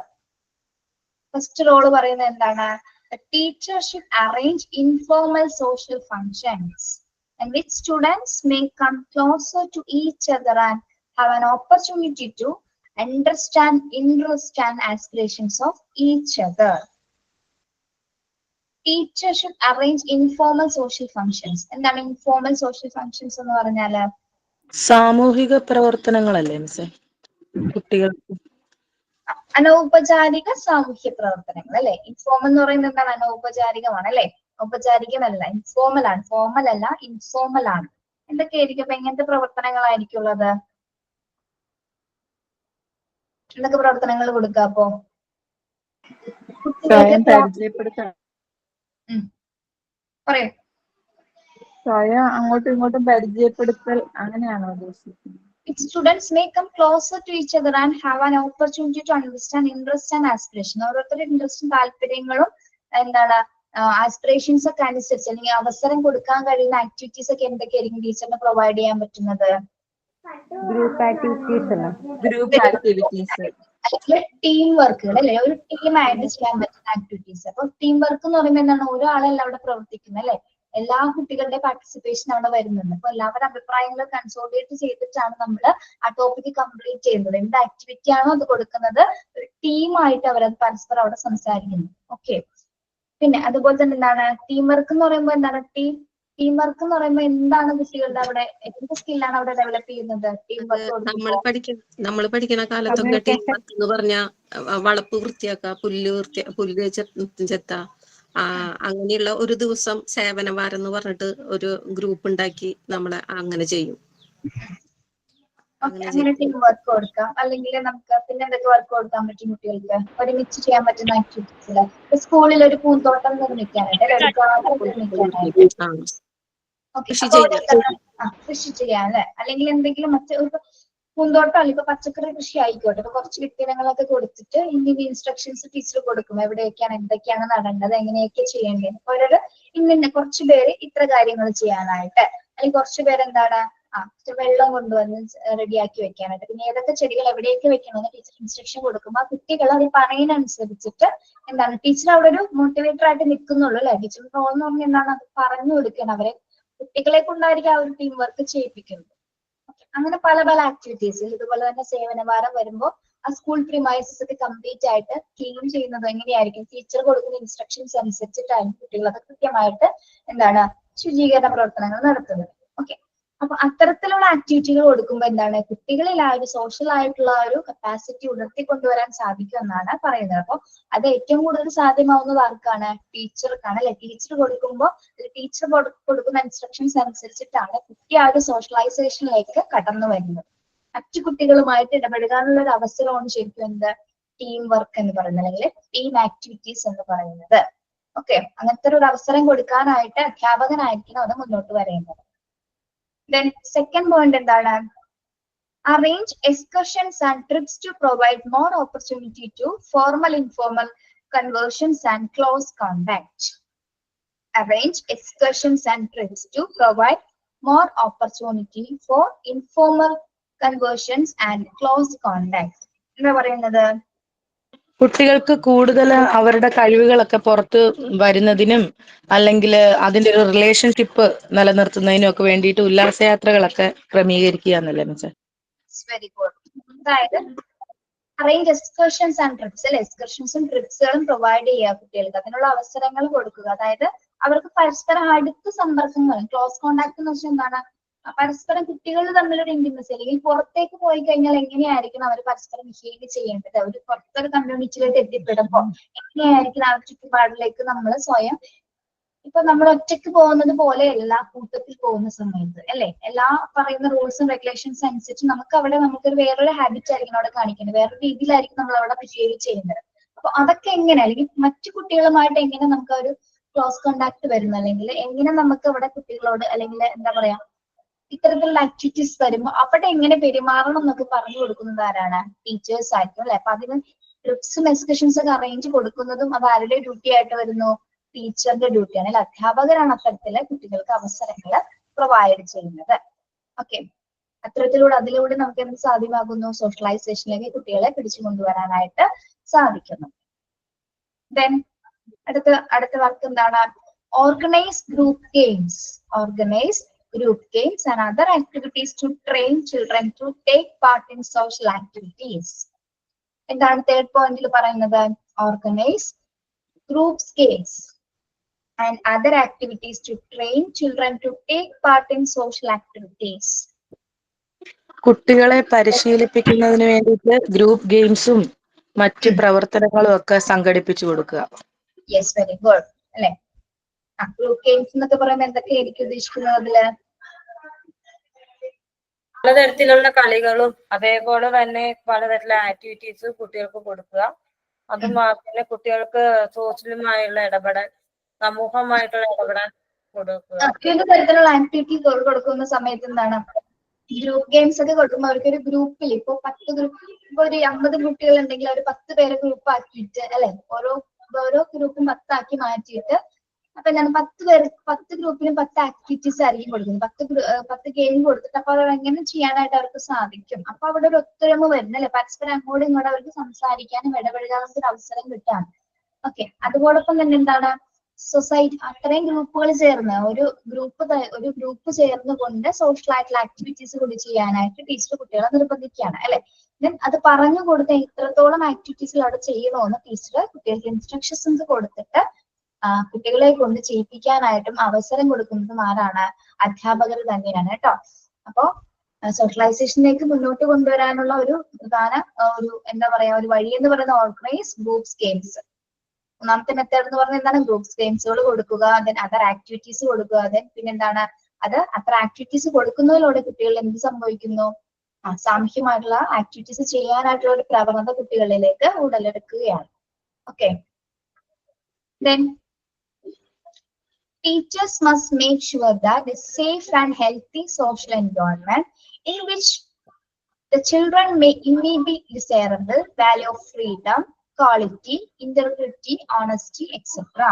B: First role പറയുന്നത് എന്താണ്? The teacher should arrange informal social functions in which students may come closer to each other and have an opportunity to understand interests and aspirations of each other. Teacher should arrange informal social functions. എന്താണ് informal social functions എന്ന് പറഞ്ഞാല്?
F: സാമൂഹിക പ്രവർത്തനങ്ങളല്ലേ മിസ്സേ കുട്ടികൾക്ക്?
B: അനൗപചാരിക സാമൂഹ്യ പ്രവർത്തനങ്ങൾ അല്ലെ. Informal എന്ന് പറയുന്നത് എന്താണ്? അനൗപചാരികമാണ് അല്ലെ. ഔപചാരികമല്ല, ഇൻഫോർമൽ ആണ്. ഫോർമൽ അല്ല, ഇൻഫോർമൽ ആണ്. എന്തൊക്കെയായിരിക്കും? അപ്പൊ എങ്ങനത്തെ പ്രവർത്തനങ്ങളായിരിക്കും ഉള്ളത്? എന്തൊക്കെ പ്രവർത്തനങ്ങൾ കൊടുക്കുക? അപ്പോ
I: സ്വയം പരിചയപ്പെടുത്താൻ,
B: പറയൂ.
I: സ്വയം അങ്ങോട്ടും ഇങ്ങോട്ടും പരിചയപ്പെടുത്തൽ, അങ്ങനെയാണോ ഉദ്ദേശിക്കുന്നത്?
B: Students may come closer to each other and have an opportunity to understand interests and aspirations. ഓരോരുത്തരുടെ ഇൻട്രസ്റ്റും താല്പര്യങ്ങളും എന്താണ് ആസ്പിറേഷൻസ് ഒക്കെ അനുസരിച്ച് അല്ലെങ്കിൽ അവസരം കൊടുക്കാൻ കഴിയുന്ന ആക്ടിവിറ്റീസ് ഒക്കെ എന്തൊക്കെയായിരിക്കും ടീച്ചറിന് പ്രൊവൈഡ് ചെയ്യാൻ പറ്റുന്നത്?
G: ഗ്രൂപ്പ് ആക്ടിവിറ്റീസ് അല്ല,
I: ഗ്രൂപ്പ് ആക്ടിവിറ്റീസ്
B: അല്ലെങ്കിൽ ടീം വർക്കുകൾ അല്ലെ. ഒരു ടീമായിട്ട് ചെയ്യാൻ പറ്റുന്ന ആക്ടിവിറ്റീസ്. അപ്പൊ ടീം വർക്ക് എന്ന് പറയുമ്പോൾ എന്താണ്? ഒരാളല്ല അവിടെ പ്രവർത്തിക്കുന്നത് അല്ലെ. എല്ലാ കുട്ടികളുടെ പാർട്ടിസിപ്പേഷൻ അവിടെ വരുന്നുണ്ട്. അപ്പൊ എല്ലാവരുടെ അഭിപ്രായങ്ങൾ കൺസോളിഡേറ്റ് ചെയ്തിട്ടാണ് നമ്മൾ ആ ടോപ്പിക് കംപ്ലീറ്റ് ചെയ്യുന്നത്. എന്ത് ആക്ടിവിറ്റി ആണോ അത് കൊടുക്കുന്നത്, ഒരു ടീമായിട്ട് അവരത് പരസ്പരം അവിടെ സംസാരിക്കുന്നു. ഓക്കെ. പിന്നെ അതുപോലെ തന്നെ എന്താണ് ടീം വർക്ക് എന്ന് പറയുമ്പോൾ എന്താണ്? ടീം വർക്ക് എന്ന് പറയുമ്പോൾ എന്താണ് കുട്ടികളുടെ അവിടെ എന്ത് സ്കില്ലാണ് അവിടെ ഡെവലപ്പ് ചെയ്യുന്നത്? ടീം വർക്ക്
E: നമ്മൾ പഠിക്കുന്ന കാലത്തൊക്കെ ടീം വർക്ക് എന്ന് പറഞ്ഞ വളപ്പ് വൃത്തിയാക്കുക, പുല്ല് ചെത്ത, അങ്ങനെയുള്ള ഒരു ദിവസം സേവനവാരം എന്ന് പറഞ്ഞിട്ട് ഒരു ഗ്രൂപ്പ് ഉണ്ടാക്കി നമ്മളെ അങ്ങനെ ചെയ്യും.
B: അങ്ങനെ ടീം വർക്ക് കൊടുക്കാം. അല്ലെങ്കിൽ നമുക്ക് പിന്നെ എന്തൊക്കെ വർക്ക് കൊടുക്കാൻ പറ്റും കുട്ടികൾക്ക്? ഒരുമിച്ച് ചെയ്യാൻ പറ്റുന്ന ആക്ടിവിറ്റീസില് സ്കൂളിൽ ഒരു പൂന്തോട്ടം നിർമ്മിക്കാനായിട്ട്, കൃഷി ചെയ്യാൻ അല്ലെ. അല്ലെങ്കിൽ എന്തെങ്കിലും പൂന്തോട്ടം അല്ലെങ്കിൽ ഇപ്പൊ പച്ചക്കറി കൃഷി ആയിക്കോട്ടെ. ഇപ്പൊ കുറച്ച് വിത്തിനങ്ങളൊക്കെ കൊടുത്തിട്ട് ഇന്ന ഇൻസ്ട്രക്ഷൻസ് ടീച്ചർ കൊടുക്കും. എവിടെയൊക്കെയാണ് എന്തൊക്കെയാണ് നടേണ്ടത്, എങ്ങനെയൊക്കെ ചെയ്യേണ്ടത്. അപ്പൊ അവരൊരു കുറച്ചു പേര് ഇത്ര കാര്യങ്ങൾ ചെയ്യാനായിട്ട്, അല്ലെങ്കിൽ കുറച്ചു പേരെന്താണ് വെള്ളം കൊണ്ടുവന്ന് റെഡിയാക്കി വെക്കാനായിട്ട്, പിന്നെ ഏതൊക്കെ ചെടികൾ എവിടെയൊക്കെ വെക്കണമെന്ന് ടീച്ചർ ഇൻസ്ട്രക്ഷൻ കൊടുക്കുമ്പോൾ ആ കുട്ടികൾ അത് പറയുന്നതനുസരിച്ചിട്ട് എന്താണ് ടീച്ചർ അവിടെ ഒരു മോട്ടിവേറ്റർ ആയിട്ട് നിൽക്കുന്നുള്ളൂ അല്ലെ. ടീച്ചറിന്റെ റോൾ എന്ന് പറഞ്ഞാൽ എന്താണ്? അത് പറഞ്ഞു കൊടുക്കണം. അവരെ കുട്ടികളെ കൊണ്ടായിരിക്കും ആ ഒരു ടീം വർക്ക് ചെയ്യിപ്പിക്കുന്നത്. അങ്ങനെ പല പല ആക്ടിവിറ്റീസ്. ഇതുപോലെ തന്നെ സേവനവാരം വരുമ്പോൾ ആ സ്കൂൾ പ്രിമൈസസ് ഒക്കെ കംപ്ലീറ്റ് ആയിട്ട് ക്ലീൻ ചെയ്യുന്നത് എങ്ങനെയായിരിക്കും? ടീച്ചർ കൊടുക്കുന്ന ഇൻസ്ട്രക്ഷൻസ് അനുസരിച്ചിട്ടായിരിക്കും കുട്ടികളൊക്കെ കൃത്യമായിട്ട് എന്താണ് ശുചീകരണ പ്രവർത്തനങ്ങൾ നടത്തുന്നത്. ഓക്കെ. അപ്പൊ അത്തരത്തിലുള്ള ആക്ടിവിറ്റികൾ കൊടുക്കുമ്പോൾ എന്താണ് കുട്ടികളിൽ ആ ഒരു സോഷ്യൽ ആയിട്ടുള്ള ഒരു കപ്പാസിറ്റി ഉണർത്തിക്കൊണ്ടുവരാൻ സാധിക്കും എന്നാണ് പറയുന്നത്. അപ്പൊ അത് ഏറ്റവും കൂടുതൽ സാധ്യമാവുന്നത് ആർക്കാണ്? ടീച്ചർക്കാണ് അല്ലെ. ടീച്ചർ കൊടുക്കുമ്പോൾ ടീച്ചർ കൊടുക്കുന്ന ഇൻസ്ട്രക്ഷൻസ് അനുസരിച്ചിട്ടാണ് കുട്ടി ആ ഒരു സോഷ്യലൈസേഷനിലേക്ക് കടന്നു വരുന്നത്. മറ്റു കുട്ടികളുമായിട്ട് ഇടപെടുകാനുള്ള ഒരു അവസരമാണ് ശരിക്കും എന്ത് ടീം വർക്ക് എന്ന് പറയുന്നത്, അല്ലെങ്കിൽ ടീം ആക്ടിവിറ്റീസ് എന്ന് പറയുന്നത്. ഓക്കെ. അങ്ങനത്തെ ഒരു അവസരം കൊടുക്കാനായിട്ട് അധ്യാപകനായിരിക്കണം അത് മുന്നോട്ട് വരേണ്ടത്. Then second point എന്താണ്? Arrange excursions and trips to provide more opportunity to formal informal conversions and close contact. Arrange excursions and trips to provide more opportunity for informal conversions and close contact. എന്താ പറയുന്നത്?
F: കുട്ടികൾക്ക് കൂടുതൽ അവരുടെ കഴിവുകളൊക്കെ പുറത്ത് വരുന്നതിനും അല്ലെങ്കിൽ അതിന്റെ ഒരു റിലേഷൻഷിപ്പ് നിലനിർത്തുന്നതിനും ഒക്കെ വേണ്ടിയിട്ട് ഉല്ലാസയാത്രകളൊക്കെ ക്രമീകരിക്കുക എന്നല്ലേ മിസ്സേ?
B: Very good. അതായത് അറേഞ്ച് എക്സ്കർഷൻസ് ആൻഡ് ട്രിപ്സ് അല്ലെ, എക്സ്കർഷൻസും ട്രിപ്സുകളും പ്രൊവൈഡ് ചെയ്യുക കുട്ടികൾക്ക്, അതിനുള്ള അവസരങ്ങൾ കൊടുക്കുക. അതായത് അവർക്ക് പരസ്പരം അടുത്ത സമ്പർക്കങ്ങൾ, ക്ലോസ് കോണ്ടാക്ട് എന്ന് വെച്ചാൽ എന്താണ്, പരസ്പരം കുട്ടികൾ തമ്മിലൊരു ഇന്റിമസി, അല്ലെങ്കിൽ പുറത്തേക്ക് പോയി കഴിഞ്ഞാൽ എങ്ങനെയായിരിക്കും അവർ പരസ്പരം ബിഹേവ് ചെയ്യേണ്ടത്, ഒരു പുറത്തൊരു കമ്മ്യൂണിറ്റിയിലേക്ക് എത്തിപ്പെടുമ്പോൾ എങ്ങനെയായിരിക്കും ആ ചുറ്റുപാടിലേക്ക് നമ്മൾ സ്വയം, ഇപ്പൊ നമ്മൾ ഒറ്റയ്ക്ക് പോകുന്നത് പോലെയല്ല കൂട്ടത്തിൽ പോകുന്ന സമയത്ത് അല്ലെ, എല്ലാ പറയുന്ന റൂൾസും റെഗുലേഷൻസ് അനുസരിച്ച് നമുക്ക് അവിടെ നമുക്കൊരു വേറൊരു ഹാബിറ്റ് ആയിരിക്കും അവിടെ കാണിക്കുന്നത്, വേറൊരു രീതിയിലായിരിക്കും നമ്മൾ അവിടെ ബിഹേവ് ചെയ്യുന്നത്. അപ്പൊ അതൊക്കെ എങ്ങനെ, അല്ലെങ്കിൽ മറ്റു കുട്ടികളുമായിട്ട് എങ്ങനെ നമുക്ക് ഒരു ക്ലോസ് കോണ്ടാക്ട് വരുന്നു, അല്ലെങ്കിൽ എങ്ങനെ നമുക്ക് അവിടെ കുട്ടികളോട്, അല്ലെങ്കിൽ എന്താ പറയാ, ഇത്തരത്തിലുള്ള ആക്ടിവിറ്റീസ് വരുമ്പോൾ അവിടെ എങ്ങനെ പെരുമാറണം എന്നൊക്കെ പറഞ്ഞു കൊടുക്കുന്നത് ആരാണ്? ടീച്ചേഴ്സ് ആയിരിക്കും അല്ലെ. അപ്പൊ അതിന് ട്രിപ്സും എക്സ്കർഷൻസ് ഒക്കെ അറേഞ്ച് കൊടുക്കുന്നതും അത് ആരുടെ ഡ്യൂട്ടി ആയിട്ട് വരുന്നു? ടീച്ചറിന്റെ ഡ്യൂട്ടിയാണ് അല്ലെ. അധ്യാപകരാണ് അത്തരത്തില് കുട്ടികൾക്ക് അവസരങ്ങൾ പ്രൊവൈഡ് ചെയ്യുന്നത്. ഓക്കെ, അതിലൂടെ നമുക്ക് എന്ത് സാധ്യമാകുന്നു? സോഷ്യലൈസേഷനിലേക്ക് കുട്ടികളെ പിടിച്ചു കൊണ്ടുവരാനായിട്ട് സാധിക്കുന്നു. ദെൻ അടുത്ത വർക്ക് എന്താണ്? Organise group games. Organise group games and other activities to train children to take part in social activities. എന്താണ് തേർഡ് പോയിന്റിൽ പറയുന്നത്? Organise groups games and other activities to train children to take part in social activities.
F: കുട്ടികളെ പരിശീലിപ്പിക്കുന്നതിന് വേണ്ടിയിട്ട് group ഗെയിംസും മറ്റ് പ്രവർത്തനങ്ങളും ഒക്കെ സംഘടിപ്പിച്ചു കൊടുക്കുക.
B: യെസ്, വെരി ഗുഡ് അല്ലെ. ഗ്രൂപ്പ് ഗെയിംസ് എന്നൊക്കെ പറയുമ്പോൾ എന്തൊക്കെയായിരിക്കും ഉദ്ദേശിക്കുന്നത്? അതില്
M: പലതരത്തിലുള്ള കളികളും അതേപോലെ തന്നെ പലതരത്തിലുള്ള ആക്ടിവിറ്റീസ് കുട്ടികൾക്ക് കൊടുക്കുക. അതുമാത്രമല്ല കുട്ടികൾക്ക് സോഷ്യലുമായുള്ള ഇടപെടൽ, സമൂഹമായിട്ടുള്ള ഇടപെടൽ കൊടുക്കുക.
B: വിവിധ തരത്തിലുള്ള ആക്ടിവിറ്റി കൊടുക്കുന്ന സമയത്ത് എന്താണ്, ഗ്രൂപ്പ് ഗെയിംസ് ഒക്കെ കൊടുക്കുമ്പോൾ അവർക്ക് ഒരു ഗ്രൂപ്പിൽ ഇപ്പൊ 10 ഗ്രൂപ്പ്, ഇപ്പൊ ഒരു 50 കുട്ടികൾ ഉണ്ടെങ്കിൽ അവർ 10 പേരെ ഗ്രൂപ്പ് ആക്കിയിട്ട് അല്ലെ, ഓരോ ഗ്രൂപ്പും 10 ആക്കി മാറ്റിയിട്ട്, അപ്പൊ ഞാൻ 10 ഗ്രൂപ്പിനും 10 ആക്ടിവിറ്റീസ് ആയിരിക്കും കൊടുക്കുന്നത്, 10 ഗെയിം കൊടുത്തിട്ട് അപ്പൊ അവർ എങ്ങനെ ചെയ്യാനായിട്ട് അവർക്ക് സാധിക്കും. അപ്പൊ അവിടെ ഒരു ഒത്തൊരുമ വരുന്നു അല്ലെ, പരസ്പരം അങ്ങോട്ടും ഇങ്ങോട്ടും അവർക്ക് സംസാരിക്കാനും ഇടപെടാനുള്ള ഒരു അവസരം കിട്ടാണ്. ഓക്കെ, അതോടൊപ്പം തന്നെ എന്താണ്, സൊസൈറ്റി അത്രയും ഗ്രൂപ്പുകൾ ചേർന്ന് ഒരു ഗ്രൂപ്പ് ചേർന്നുകൊണ്ട് സോഷ്യൽ ആയിട്ടുള്ള ആക്ടിവിറ്റീസ് കൂടി ചെയ്യാനായിട്ട് ടീച്ചർ കുട്ടികളെ നിർബന്ധിക്കുകയാണ് അല്ലെ. ദെൻ അത് പറഞ്ഞു കൊടുത്ത എത്രത്തോളം ആക്ടിവിറ്റീസ് അവിടെ ചെയ്യണമെന്ന് ടീച്ചർ കുട്ടികൾക്ക് ഇൻസ്ട്രക്ഷൻസ് കൊടുത്തിട്ട് കുട്ടികളെ കൊണ്ട് ചെയ്യിപ്പിക്കാനായിട്ടും അവസരം കൊടുക്കുന്നതും ആരാണ്? അധ്യാപകർ തന്നെയാണ് കേട്ടോ. അപ്പോ സോഷ്യലൈസേഷനിലേക്ക് മുന്നോട്ട് കൊണ്ടുവരാനുള്ള ഒരു പ്രധാന ഒരു എന്താ പറയാ ഒരു വഴി എന്ന് പറയുന്ന ഓർഗനൈസ് ഗ്രൂപ്പ്സ് ഗെയിംസ്. മൂന്നാമത്തെ മെത്തേഡ് എന്ന് പറഞ്ഞാൽ എന്താണ്? ഗ്രൂപ്പ്സ് ഗെയിംസുകൾ കൊടുക്കുക, ദെൻ അതർ ആക്ടിവിറ്റീസ് കൊടുക്കുക, ദെൻ പിന്നെന്താണ്, അത്ര ആക്ടിവിറ്റീസ് കൊടുക്കുന്നതിലൂടെ കുട്ടികൾ എന്ത് സംഭവിക്കുന്നു? സാമൂഹ്യമായിട്ടുള്ള ആക്ടിവിറ്റീസ് ചെയ്യാനായിട്ടുള്ള ഒരു പ്രവണത കുട്ടികളിലേക്ക് ഉടലെടുക്കുകയാണ്. Okay, then teachers must make sure that a safe and healthy social environment in which the children may be desirable, value of freedom, quality, integrity, honesty, etc.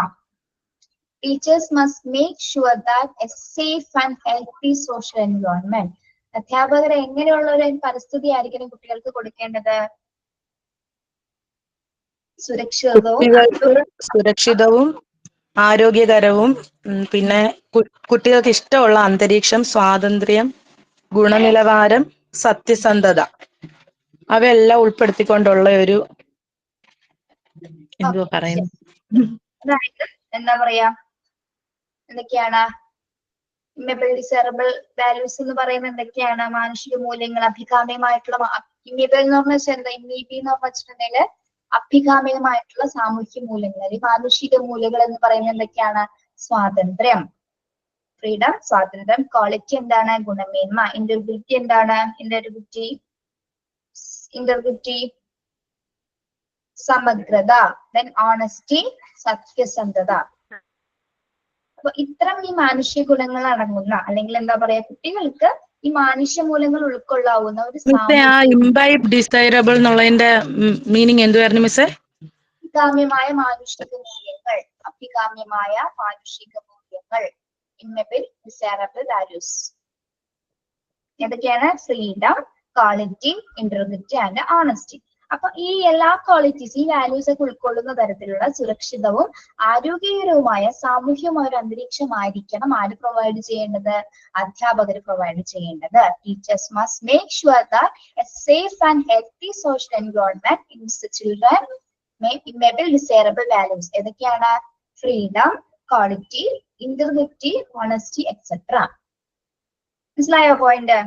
B: Teachers must make sure that a safe and healthy social environment. അധ്യാപകർ എങ്ങനെയുള്ള ഒരു പരിസ്ഥിതി ആയിരിക്കണം കുട്ടികൾക്ക് കൊടുക്കേണ്ടത്?
F: സുരക്ഷിതവും ആരോഗ്യകരവും, പിന്നെ കുട്ടികൾക്ക് ഇഷ്ടമുള്ള അന്തരീക്ഷം, സ്വാതന്ത്ര്യം, ഗുണനിലവാരം, സത്യസന്ധത, അവയെല്ലാം ഉൾപ്പെടുത്തിക്കൊണ്ടുള്ള ഒരു എന്തുവാ പറയുന്നത്,
B: എന്താ പറയാ, എന്തൊക്കെയാണ് ഡിസൈറബിൾ വാല്യൂസ് എന്ന് പറയുന്നത്? എന്തൊക്കെയാണ്? മാനുഷിക മൂല്യങ്ങൾ, അഭികാമ്യമായിട്ടുള്ള ഇമ്മിബിൾ എന്ന് പറഞ്ഞാൽ എന്താ? ഇമ്മിബി എന്ന് പറഞ്ഞിട്ടുണ്ടെങ്കിൽ അഭികാമ്യമായിട്ടുള്ള സാമൂഹ്യ മൂല്യങ്ങൾ, അല്ലെങ്കിൽ മാനുഷിക മൂല്യങ്ങൾ എന്ന് പറയുന്നത് എന്തൊക്കെയാണ്? സ്വാതന്ത്ര്യം, ഫ്രീഡം, സ്വാതന്ത്ര്യം. ക്വാളിറ്റി എന്താണ്? ഗുണമേന്മ. ഇന്റർഗ്രിറ്റി എന്താണ്? ഇന്റർഗ്രിറ്റി സമഗ്രത. ദെൻ ഓണസ്റ്റി, സത്യസന്ധത. അപ്പൊ ഇത്തരം ഈ മാനുഷിക ഗുണങ്ങൾ അടങ്ങുന്ന, അല്ലെങ്കിൽ എന്താ പറയാ, കുട്ടികൾക്ക് ഈ മാനുഷ്യ മൂല്യങ്ങൾ ഉൾക്കൊള്ളാവുന്ന ഒരു
F: ഇംബൈബ് ഡിസൈറബിൾ എന്നുള്ളതിന്റെ മീനിങ് എന്തുവായിരുന്നു മിസ്സേ?
B: അഭികാമ്യമായ മാനുഷിക മൂല്യങ്ങൾ, അഭികാമ്യമായ മാനുഷിക മൂല്യങ്ങൾ, ഇമ്മബിൾ ഡിസൈറബിൾ വാല്യൂസ്. ഏതൊക്കെയാണ്? Freedom, equality, integrity and honesty. അപ്പൊ ഈ എല്ലാ ക്വാളിറ്റീസ്, ഈ വാല്യൂസ് ഒക്കെ ഉൾക്കൊള്ളുന്ന തരത്തിലുള്ള സുരക്ഷിതവും ആരോഗ്യകരവുമായ സാമൂഹ്യമായ ഒരു അന്തരീക്ഷമായിരിക്കണം ആര് പ്രൊവൈഡ് ചെയ്യേണ്ടത്? അധ്യാപകർ പ്രൊവൈഡ് ചെയ്യേണ്ടത്. Teachers must make sure that A safe and healthy social environment in the children may build desirable values. ഏതൊക്കെയാണ്? Freedom, quality, integrity, honesty etcetera. മനസ്സിലായോ പോയിന്റ്?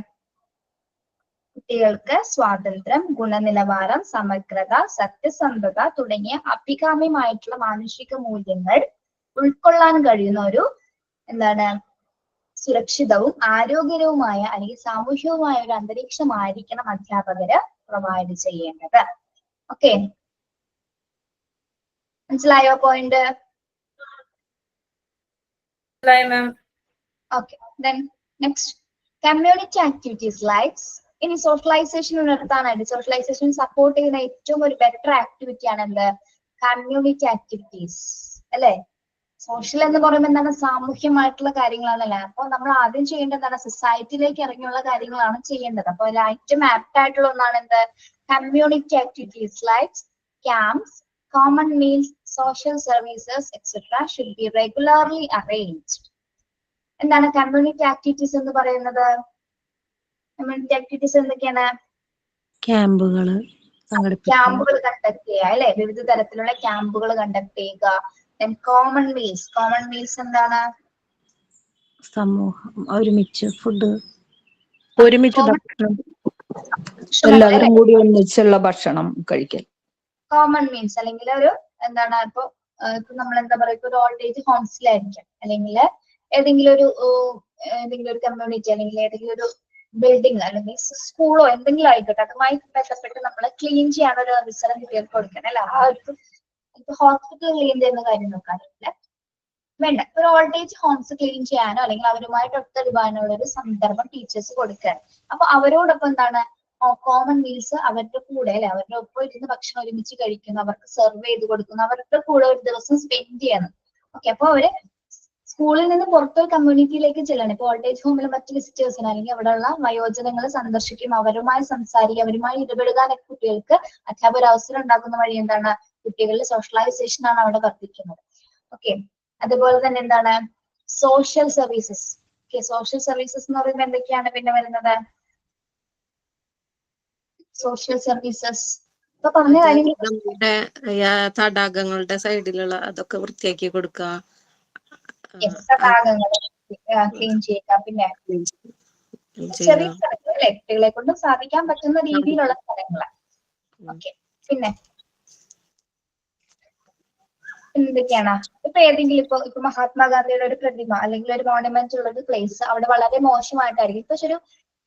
B: കുട്ടികൾക്ക് സ്വാതന്ത്ര്യം, ഗുണനിലവാരം, സമഗ്രത, സത്യസന്ധത തുടങ്ങിയ അഭികാമ്യമായിട്ടുള്ള മാനുഷിക മൂല്യങ്ങൾ ഉൾക്കൊള്ളാൻ കഴിയുന്ന ഒരു എന്താണ് സുരക്ഷിതവും ആരോഗ്യകരവുമായ അല്ലെങ്കിൽ സാമൂഹികവുമായ ഒരു അന്തരീക്ഷമായിരിക്കണം അധ്യാപകര് പ്രൊവൈഡ് ചെയ്യേണ്ടത്. ഓക്കെ, മനസ്സിലായോ point? Okay, then next community activities like ഇനി സോഷ്യലൈസേഷൻ നടത്താനായിട്ട് സോഷ്യലൈസേഷൻ സപ്പോർട്ട് ചെയ്യുന്ന ഏറ്റവും ഒരു ബെറ്റർ ആക്ടിവിറ്റി ആണ് എന്ത്? കമ്മ്യൂണിറ്റി ആക്ടിവിറ്റീസ് അല്ലെ? സോഷ്യൽ എന്ന് പറയുമ്പോൾ എന്താണ്? സാമൂഹ്യമായിട്ടുള്ള കാര്യങ്ങളാണല്ലേ. അപ്പൊ നമ്മൾ ആദ്യം ചെയ്യേണ്ടത് എന്താണ്? സൊസൈറ്റിയിലേക്ക് ഇറങ്ങിയുള്ള കാര്യങ്ങളാണ് ചെയ്യേണ്ടത്. അപ്പൊ അതിൽ ഏറ്റവും ആപ്റ്റ് ആയിട്ടുള്ള ഒന്നാണ് എന്ത്? Community activities like camps, common meals, social services, etc. should be regularly arranged. എന്താണ് കമ്മ്യൂണിറ്റി ആക്ടിവിറ്റീസ് എന്ന് പറയുന്നത്? കമ്മ്യൂണിറ്റി ആക്ടിവിറ്റീസ് എന്തൊക്കെയാണ്? ക്യാമ്പുകൾ കണ്ടക്ട് ചെയ്യുക അല്ലെ? വിവിധ തരത്തിലുള്ള ക്യാമ്പുകൾ കണ്ടക്ട് ചെയ്യുക. then common meals എന്താണ്?
F: സമൂഹം ഒരുമിച്ച് ഫുഡ്, ഒരുമിച്ച്
K: എല്ലാവരും കൂടി ഒന്നിച്ചുള്ള ഭക്ഷണം കഴിക്കൽ.
B: കോമൺ മീൻസ് അല്ലെങ്കിൽ ഒരു എന്താണ്? ഇപ്പൊ നമ്മൾ എന്താ പറയുക, ഇപ്പൊ ഒരു ഓൾഡ് ഏജ് ഹോംസിലായിരിക്കാം, അല്ലെങ്കിൽ ഏതെങ്കിലും ഒരു കമ്മ്യൂണിറ്റി, അല്ലെങ്കിൽ ഏതെങ്കിലും ഒരു ബിൽഡിംഗ് അല്ലെങ്കിൽ സ്കൂളോ എന്തെങ്കിലും ആയിക്കോട്ടെ, അതുമായി ബന്ധപ്പെട്ട് നമ്മൾ ക്ലീൻ ചെയ്യാൻ ഒരു അവസരം കുട്ടികൾക്ക് കൊടുക്കണം അല്ല. ആ ഒരു ഇപ്പൊ ഹോസ്പിറ്റൽ ക്ലീൻ ചെയ്യുന്ന കാര്യം നോക്കാറില്ല, വേണ്ട. ഒരു ഓൾഡ് ഏജ് ഹോംസ് ക്ലീൻ ചെയ്യാനോ അല്ലെങ്കിൽ അവരുമായിട്ട് ഒത്തെടുക്കാനുള്ള ഒരു സന്ദർഭം ടീച്ചേഴ്സ് കൊടുക്കാൻ. അപ്പൊ അവരോടൊപ്പം എന്താണ്? കോമൺ മീൽസ് അവരുടെ കൂടെ അല്ലെ, അവരുടെ ഒപ്പം ഇരുന്ന് ഭക്ഷണം ഒരുമിച്ച് കഴിക്കുന്നു, അവർക്ക് സെർവ് ചെയ്ത് കൊടുക്കുന്നു, അവരുടെ കൂടെ ഒരു ദിവസം സ്പെൻഡ് ചെയ്യണം. ഓക്കെ, അപ്പൊ അവര് സ്കൂളിൽ നിന്ന് പുറത്തൊരു കമ്മ്യൂണിറ്റിയിലേക്ക് ചെല്ലണം. ഇപ്പൊ ഓൾഡ് ഏജ് ഹോമിൽ മറ്റ് വിസിറ്റേഴ്സിന് അല്ലെങ്കിൽ അവിടെയുള്ള വയോജനങ്ങളെ സന്ദർശിക്കും, അവരുമായി സംസാരിക്കും, അവരുമായി ഇടപെടുകാനൊക്കെ കുട്ടികൾക്ക് അധ്യാപകർ അവസരം ഉണ്ടാക്കുന്ന വഴി എന്താണ്? കുട്ടികളുടെ സോഷ്യലൈസേഷൻ ആണ് അവിടെ വർദ്ധിക്കുന്നത്. ഓക്കെ, അതുപോലെ തന്നെ എന്താണ്? Social services. Okay, social services എന്ന് പറയുമ്പോൾ എന്തൊക്കെയാണ് പിന്നെ വരുന്നത്? സോഷ്യൽ സർവീസസ് ഇപ്പൊ പറഞ്ഞ കാര്യങ്ങൾ
E: നമ്മുടെ തടാകങ്ങളുടെ സൈഡിലുള്ള അതൊക്കെ വൃത്തിയാക്കി കൊടുക്കുക,
B: തടാകങ്ങൾ ക്ലീൻ ചെയ്യുക, പിന്നെ ചെറിയ സ്ഥലങ്ങൾ അല്ലെ, കുട്ടികളെ കൊണ്ട് സാധിക്കാൻ പറ്റുന്ന രീതിയിലുള്ള സ്ഥലങ്ങൾ. ഓക്കെ, പിന്നെ എന്തൊക്കെയാണ്? ഇപ്പൊ ഏതെങ്കിലും ഇപ്പൊ മഹാത്മാഗാന്ധിയുടെ ഒരു പ്രതിമ അല്ലെങ്കിൽ ഒരു മോണുമെന്റ് ഉള്ള ഒരു പ്ലേസ് അവിടെ വളരെ മോശമായിട്ടായിരിക്കും. പക്ഷെ ഒരു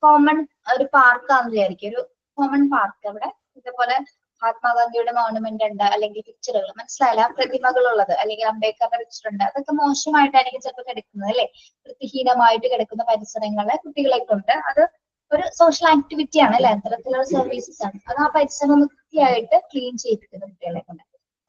B: കോമൺ ഒരു പാർക്കാന്ന് വിചാരിക്കും, ഒരു കോമൺ പാർക്ക്, അവിടെ ഇതേപോലെ മഹാത്മാഗാന്ധിയുടെ മോണുമെന്റ് ഉണ്ട് അല്ലെങ്കിൽ പിക്ചറുകൾ, മനസ്സിലായില്ല, പ്രതിമകളുള്ളത്, അല്ലെങ്കിൽ അംബേദ്കറുടെ പിക്ചർ ഉണ്ട്, അതൊക്കെ മോശമായിട്ടായിരിക്കും ചിലപ്പോൾ കിടക്കുന്നത് അല്ലെ. വൃത്തിഹീനമായിട്ട് കിടക്കുന്ന പരിസരങ്ങളെ കുട്ടികളെ കൊണ്ട് അത് ഒരു സോഷ്യൽ ആക്ടിവിറ്റി ആണ് അല്ലെ, അത്തരത്തിലുള്ള സർവീസസ് ആണ്. അത് ആ പരിസരം വൃത്തിയായിട്ട് ക്ലീൻ ചെയ്യിപ്പിക്കുന്ന കുട്ടികളെ കൊണ്ട്.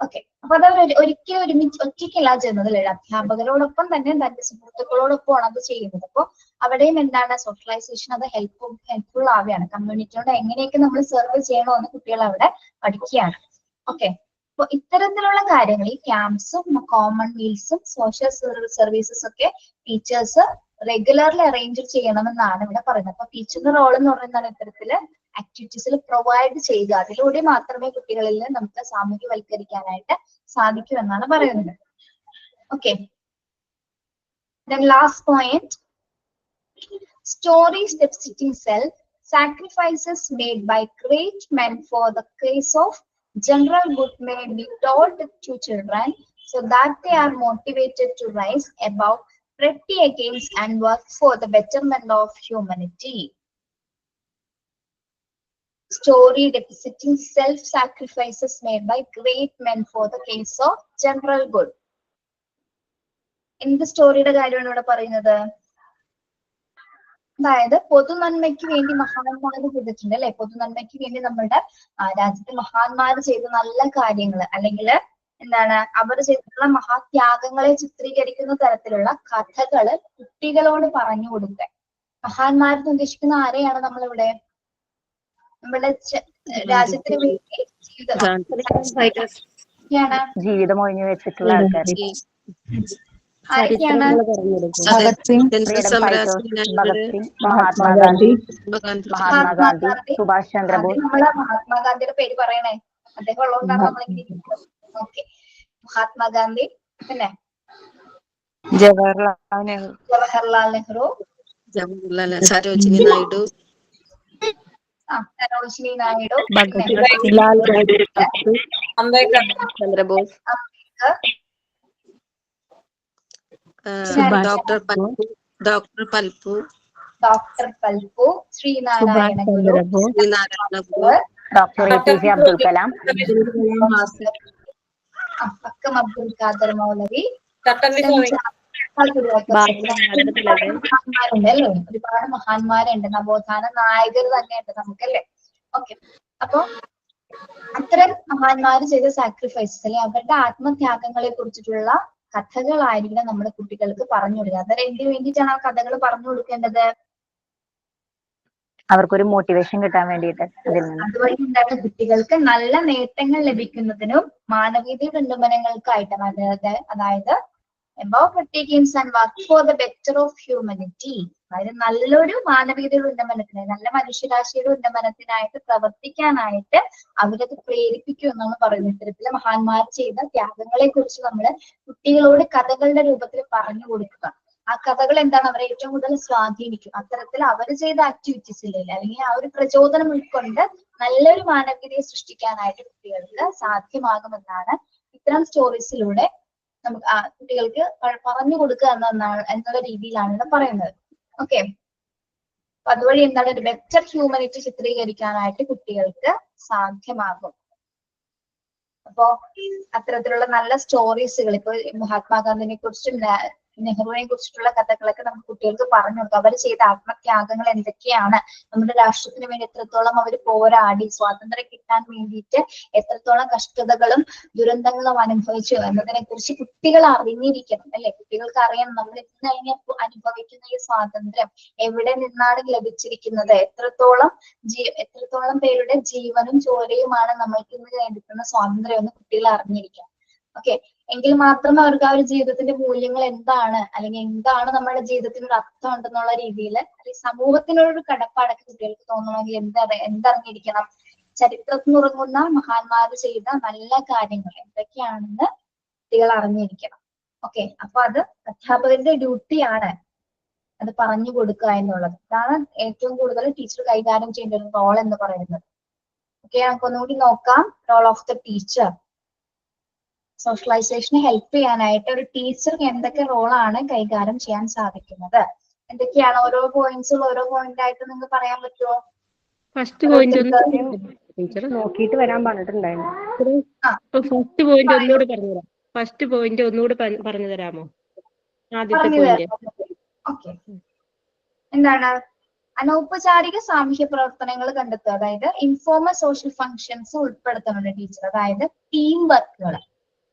B: ഓക്കെ, അപ്പൊ അത് ഒരിക്കലും ഒറ്റയ്ക്കല്ല ചെയ്യുന്നത് അല്ലെ, അധ്യാപകരോടൊപ്പം തന്നെ തന്റെ സുഹൃത്തുക്കളോടൊപ്പമാണ് അത് ചെയ്യുന്നത്. അപ്പൊ അവിടെയും എന്താണ്? സോഷ്യലൈസേഷൻ അത് ഹെൽപ്ഫുൾ ആവുകയാണ്. കമ്മ്യൂണിറ്റിയോട് എങ്ങനെയൊക്കെ നമ്മൾ സെർവ് ചെയ്യണമെന്ന് കുട്ടികൾ അവിടെ പഠിക്കുകയാണ്. ഓക്കെ, അപ്പൊ ഇത്തരത്തിലുള്ള കാര്യങ്ങൾ, ഈ ക്യാമ്പ്സും കോമൺ മീൽസും സോഷ്യൽ സർവീസസ് ഒക്കെ ടീച്ചേഴ്സ് റെഗുലർലി അറേഞ്ച് ചെയ്യണമെന്നാണ് ഇവിടെ പറയുന്നത്. അപ്പൊ ടീച്ചറിന്റെ റോൾ എന്ന് പറയുന്നത് ഇത്തരത്തില് ആക്ടിവിറ്റീസിൽ പ്രൊവൈഡ് ചെയ്യുക, അതിലൂടെ മാത്രമേ കുട്ടികളിൽ നമുക്ക് സാമൂഹ്യവൽക്കരിക്കാനായിട്ട് സാധിക്കൂ എന്നാണ് പറയുന്നത്. Okay, then last point, stories depicting self sacrifices made by great men for the cause of general good may be told to children so that they are motivated to rise above petty against and work for the betterment of humanity. Story depicting self-sacrifices made by great men for the case of general good. എന്ത് സ്റ്റോറിയുടെ കാര്യമാണ് ഇവിടെ പറയുന്നത്? അതായത് പൊതുനന്മയ്ക്ക് വേണ്ടി മഹാന്മാർ ചെയ്തിട്ടുണ്ട് അല്ലെ. പൊതുനന്മയ്ക്ക് വേണ്ടി നമ്മളുടെ രാജ്യത്തെ മഹാന്മാർ ചെയ്ത നല്ല കാര്യങ്ങൾ അല്ലെങ്കിൽ എന്താണ് അവർ ചെയ്തിട്ടുള്ള മഹാത്യാഗങ്ങളെ ചിത്രീകരിക്കുന്ന തരത്തിലുള്ള കഥകള് കുട്ടികളോട് പറഞ്ഞു കൊടുക്കുക. മഹാന്മാരെന്ന് ഉദ്ദേശിക്കുന്ന ആരെയാണ് നമ്മളിവിടെ? നമ്മുടെ രാജ്യത്തിന് വേണ്ടി
G: ജീവിതം ഒഴിഞ്ഞു വെച്ചിട്ടുള്ള ആൾക്കാർ.
B: ആരൊക്കെയാണ്?
E: ഭഗത് സിംഗ്,
G: ഭഗത് സിംഗ്, മഹാത്മാഗാന്ധി, സുഭാഷ് ചന്ദ്രബോസ്.
B: നമ്മളെ മഹാത്മാഗാന്ധിയുടെ പേര് പറയണേ, അദ്ദേഹം ഉള്ളതുകൊണ്ടാണ് നമ്മളിങ്ങനെ. ഓക്കെ, മഹാത്മാഗാന്ധി, പിന്നെ
E: ജവഹർലാൽ നെഹ്റു, സരോജിനി നായിഡു,
B: സരോജിനി നായിഡു,
E: ലാൽ ബഹദൂർ ശാസ്ത്രി,
M: അംബേദ്കർ,
E: ചന്ദ്രബോസ്, ഡോക്ടർ പൽപു,
B: ശ്രീനാരായണ ഗുരു,
G: ഡോക്ടർ APJ അബ്ദുൽ കലാം,
B: അക്കം അബ്ദുൽ ഖാദർ മൗലവി, ഒരുപാട് മഹാന്മാരുണ്ട്, നവോത്ഥാന നായകർ തന്നെയുണ്ട് നമുക്കല്ലേ. ഓക്കെ, അപ്പൊ അത്തരം മഹാന്മാര് ചെയ്ത സാക്രിഫൈസസ് അല്ലെ അവരുടെ ആത്മത്യാഗങ്ങളെ കുറിച്ചിട്ടുള്ള കഥകളായിരിക്കണം നമ്മുടെ കുട്ടികൾക്ക് പറഞ്ഞു കൊടുക്കുക. അന്നേരം എന്തിനു വേണ്ടിയിട്ടാണ് ആ കഥകൾ പറഞ്ഞു കൊടുക്കേണ്ടത്?
G: അവർക്കൊരു മോട്ടിവേഷൻ കിട്ടാൻ വേണ്ടിയിട്ട്.
B: അതുവഴി എന്താണ് കുട്ടികൾക്ക് നല്ല നേട്ടങ്ങൾ ലഭിക്കുന്നതിനും മാനവീയതയുടെ ഉന്നമനങ്ങൾക്കായിട്ടും, അതായത് about Criticans and work for the better of humanity. അതായത് നല്ലൊരു മാനവീയതയുടെ ഉന്നമനത്തിന്, നല്ല മനുഷ്യരാശിയുടെ ഉന്നമനത്തിനായിട്ട് പ്രവർത്തിക്കാനായിട്ട് അവരത് പ്രേരിപ്പിക്കും എന്നാണ് പറയുന്നത്. ഇത്തരത്തിലെ മഹാന്മാർ ചെയ്ത ത്യാഗങ്ങളെ കുറിച്ച് നമ്മൾ കുട്ടികളോട് കഥകളുടെ രൂപത്തിൽ പറഞ്ഞു കൊടുക്കുക. ആ കഥകൾ എന്താണ് അവരെ ഏറ്റവും കൂടുതൽ സ്വാധീനിക്കും. അത്തരത്തിൽ അവർ ചെയ്ത ആക്ടിവിറ്റീസിൽ അല്ലെങ്കിൽ ആ ഒരു പ്രചോദനം ഉൾക്കൊണ്ട് നല്ലൊരു മാനവീയതയെ സൃഷ്ടിക്കാനായിട്ട് കുട്ടികൾക്ക് സാധ്യമാകുമെന്നാണ് ഇത്തരം സ്റ്റോറീസിലൂടെ നമുക്ക് കുട്ടികൾക്ക് പറഞ്ഞു കൊടുക്കുക എന്നുള്ള രീതിയിലാണ് ഇവിടെ പറയുന്നത്. ഓക്കെ, അപ്പൊ അതുവഴി എന്താണ് ഒരു ബെറ്റർ ഹ്യൂമനിറ്റി ചിത്രീകരിക്കാനായിട്ട് കുട്ടികൾക്ക് സാധ്യമാകും. അപ്പോ അത്തരത്തിലുള്ള നല്ല സ്റ്റോറീസുകൾ, ഇപ്പൊ മഹാത്മാഗാന്ധിനെ കുറിച്ചും നെഹ്റുവിനെ കുറിച്ചിട്ടുള്ള കഥകളൊക്കെ നമുക്ക് കുട്ടികൾക്ക് പറഞ്ഞു കൊടുക്കും. അവർ ചെയ്ത ആത്മത്യാഗങ്ങൾ എന്തൊക്കെയാണ്, നമ്മുടെ രാഷ്ട്രത്തിന് വേണ്ടി എത്രത്തോളം അവർ പോരാടി, സ്വാതന്ത്ര്യം കിട്ടാൻ വേണ്ടിയിട്ട് എത്രത്തോളം കഷ്ടതകളും ദുരന്തങ്ങളും അനുഭവിച്ചു എന്നതിനെ കുറിച്ച് കുട്ടികൾ അറിഞ്ഞിരിക്കണം അല്ലെ. കുട്ടികൾക്ക് അറിയണം നമ്മൾ ഇന്ന് അനുഭവിക്കുന്ന ഈ സ്വാതന്ത്ര്യം എവിടെ നിന്നാണ് ലഭിച്ചിരിക്കുന്നത്, എത്രത്തോളം പേരുടെ ജീവനും ചോരയുമാണ് നമ്മൾക്ക് ഇന്ന് ലഭിക്കുന്ന സ്വാതന്ത്ര്യം എന്ന് കുട്ടികൾ അറിഞ്ഞിരിക്കണം. ഓക്കെ, എങ്കിൽ മാത്രമേ അവർക്ക് ആ ഒരു ജീവിതത്തിന്റെ മൂല്യങ്ങൾ എന്താണ്, അല്ലെങ്കിൽ എന്താണ് നമ്മുടെ ജീവിതത്തിന് ഒരു അർത്ഥം ഉണ്ടെന്നുള്ള രീതിയിൽ, അല്ലെങ്കിൽ സമൂഹത്തിനോടൊരു കടപ്പാടൊക്കെ കുട്ടികൾക്ക് തോന്നണമെങ്കിൽ എന്തറിഞ്ഞിരിക്കണം? ചരിത്രത്തിൽ ഉറങ്ങുന്ന മഹാന്മാർ ചെയ്ത നല്ല കാര്യങ്ങൾ എന്തൊക്കെയാണെന്ന് കുട്ടികൾ അറിഞ്ഞിരിക്കണം. ഓക്കെ, അപ്പൊ അത് അധ്യാപകരുടെ ഡ്യൂട്ടിയാണ് അത് പറഞ്ഞു കൊടുക്കുക എന്നുള്ളത്. ഇതാണ് ഏറ്റവും കൂടുതൽ ടീച്ചർ കൈകാര്യം ചെയ്യേണ്ട ഒരു റോൾ എന്ന് പറയുന്നത്. ഓക്കെ, നമുക്കൊന്നുകൂടി നോക്കാം. Role of the teacher. സോഷ്യലൈസേഷനെ ഹെൽപ്പ് ചെയ്യാനായിട്ട് ഒരു ടീച്ചർക്ക് എന്തൊക്കെ റോളാണ് കൈകാര്യം ചെയ്യാൻ സാധിക്കുന്നത്, എന്തൊക്കെയാണ്? ഓരോ പോയിന്റ്സും ഓരോ പോയിന്റ് ആയിട്ട് നിങ്ങൾക്ക് പറയാൻ പറ്റുമോ?
L: ഫസ്റ്റ് പോയിന്റ്
G: നോക്കിയിട്ട് വരാൻ പറഞ്ഞിട്ടുണ്ടായിരുന്നു.
L: ഫസ്റ്റ് പോയിന്റ് ഒന്നുകൂടി പറഞ്ഞു തരാമോ? ആദ്യത്തെ
B: പറഞ്ഞു
L: പോയിന്റ്
B: തരാം. ഓക്കെ, എന്താണ്? അനൗപചാരിക സാമൂഹ്യ പ്രവർത്തനങ്ങൾ കണ്ടെത്തുക, അതായത് ഇൻഫോർമൽ സോഷ്യൽ ഫങ്ഷൻസ് ഉൾപ്പെടുത്തുന്നുണ്ട് ടീച്ചർ. അതായത് ടീം വർക്കുകൾ